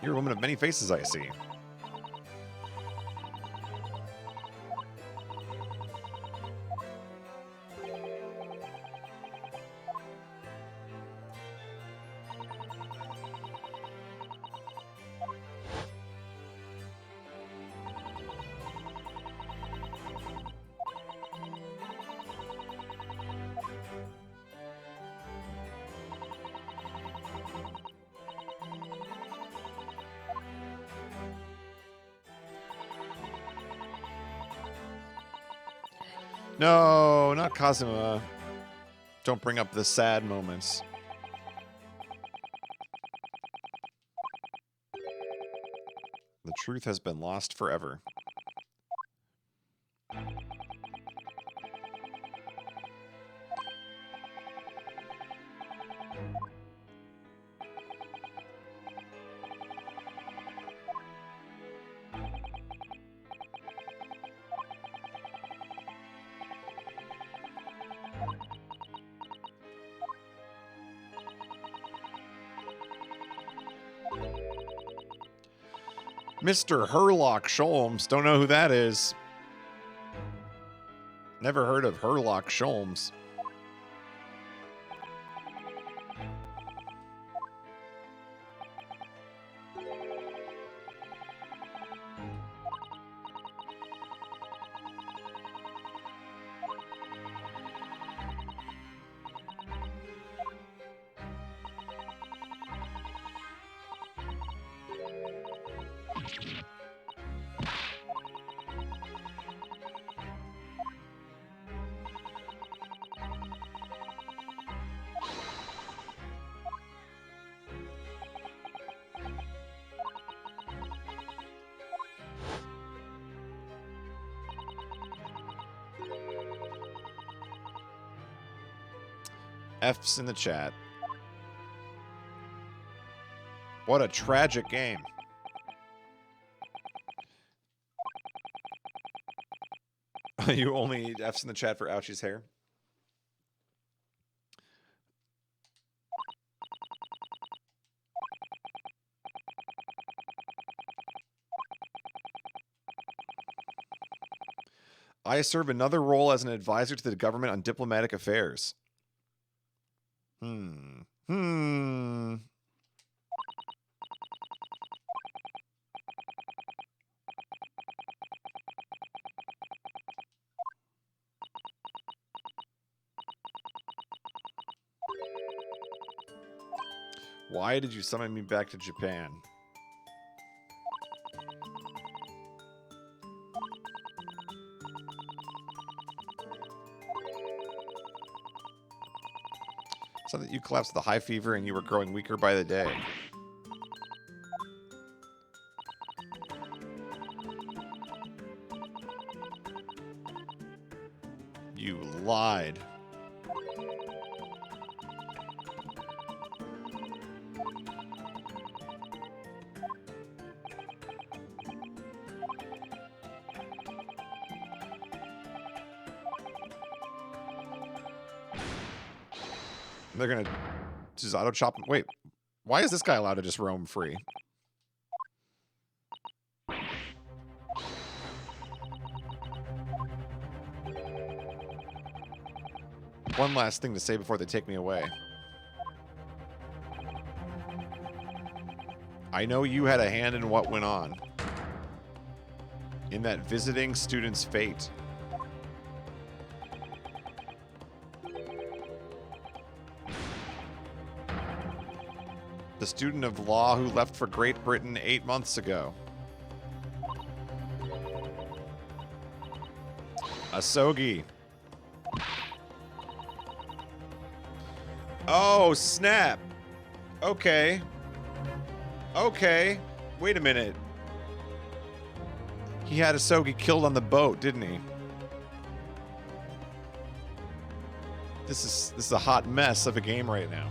You're a woman of many faces, I see. No, not Kazuma. Don't bring up the sad moments. The truth has been lost forever. Mr. Herlock Sholmes. Don't know who that is. Never heard of Herlock Sholmes. F's in the chat. What a tragic game. You only need F's in the chat for Ouchie's hair? I serve another role as an advisor to the government on diplomatic affairs. Why did you summon me back to Japan? So that you collapsed with the high fever and you were growing weaker by the day. You lied. They're gonna just auto chop. Wait, why is this guy allowed to just roam free? One last thing to say before they take me away. I know you had a hand in what went on. In that visiting student's fate. The student of law who left for Great Britain 8 months ago. Asogi. Oh, snap. Okay. Okay. Wait a minute. He had Asogi killed on the boat, didn't he? This is a hot mess of a game right now.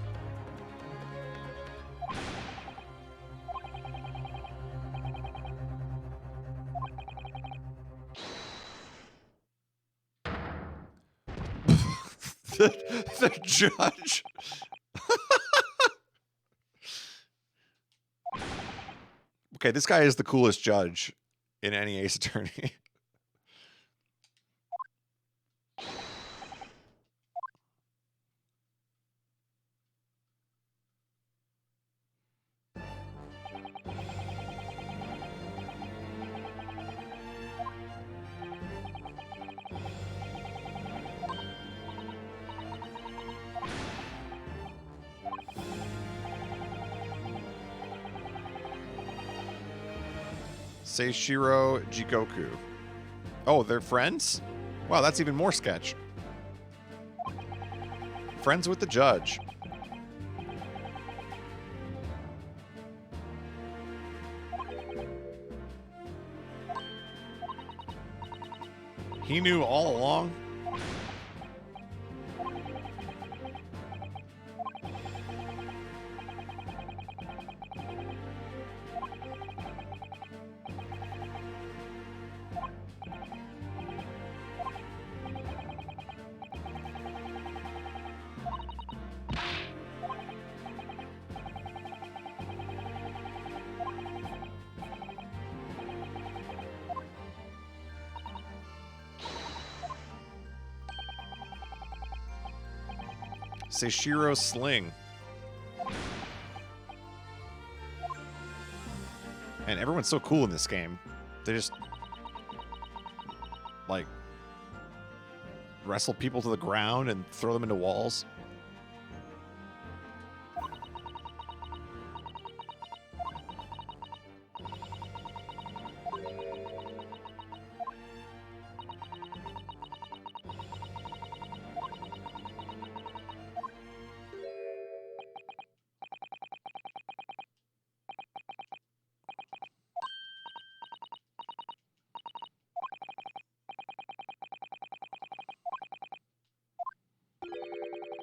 the judge. Okay, this guy is the coolest judge in any Ace Attorney. Seishiro Jigoku. Oh, they're friends? Wow, that's even more sketch. Friends with the judge. He knew all along. Seishiro Sling. And everyone's so cool in this game. They just like wrestle people to the ground and throw them into walls.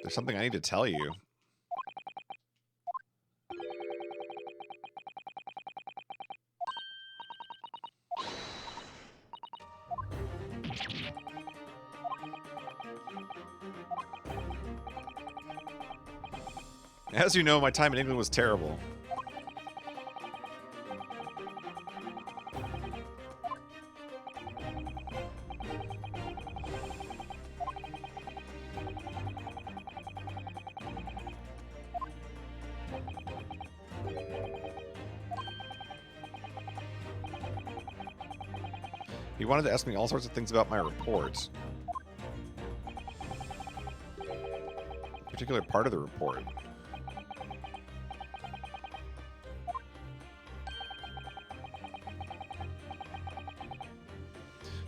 There's something I need to tell you. As you know, my time in England was terrible. He wanted to ask me all sorts of things about my report. A particular part of the report.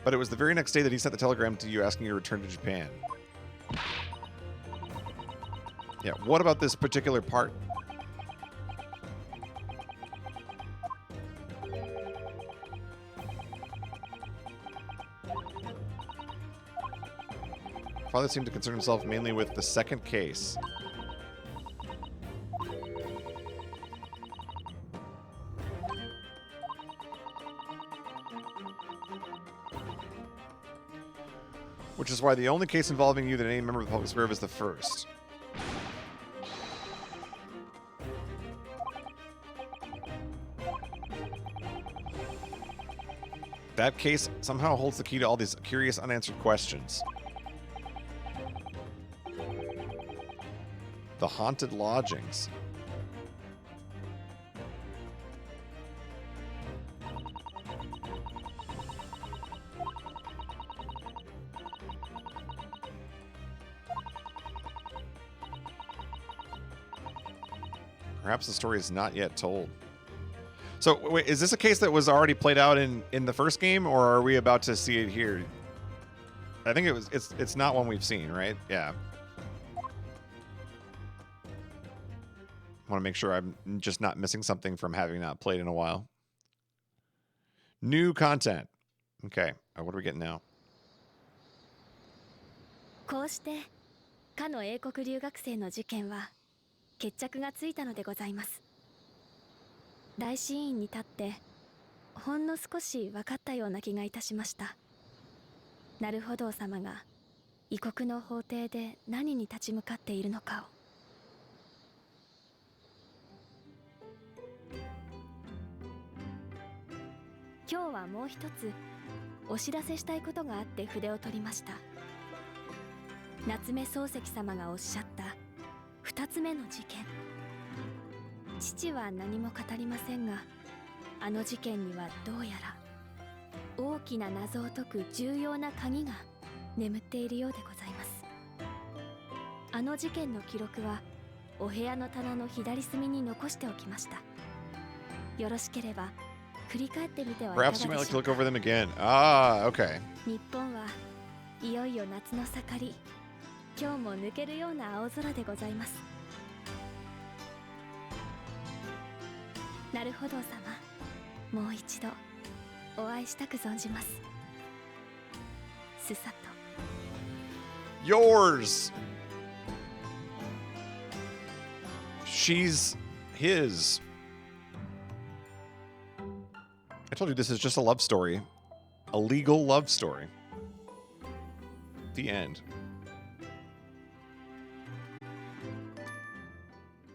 But it was the very next day that he sent the telegram to you asking you to return to Japan. Yeah, what about this particular part? Father seemed to concern himself mainly with the second case. Which is why the only case involving you that any member of the public is aware of is the first. That case somehow holds the key to all these curious unanswered questions. The haunted lodgings. Perhaps the story is not yet told. So, wait, is this a case that was already played out in the first game, or are we about to see it here? I think it's not one we've seen, right? Yeah. I want to make sure I'm just not missing something from having not played in a while. New content. Okay, what are we getting now? こうしてかの英国留学生の事件は決着がついたのでございます。大死院に立ってほんの少し分かったような気がいたしました。なるほど様が異国の法廷で何に立ち向かっているのかを。今日はもう一つお知らせしたいことがあって筆を取りました。夏目漱石様がおっしゃった2つ目の事件。父は何も語りませんが、あの事件にはどうやら大きな謎を解く重要な鍵が眠っているようでございます。あの事件の記録はお部屋の棚の左隅に残しておきました。よろしければ振り返ってみてはいかがで Perhaps し you ょ might う like to か。 look over them again. Ah, okay. 日本はいよいよ夏の盛り、今日も抜けるような青空でございます。なるほど様、もう一度お会いしたく存じます。すさと。 Yours. She's his. I told you this is just a love story. A legal love story. The end.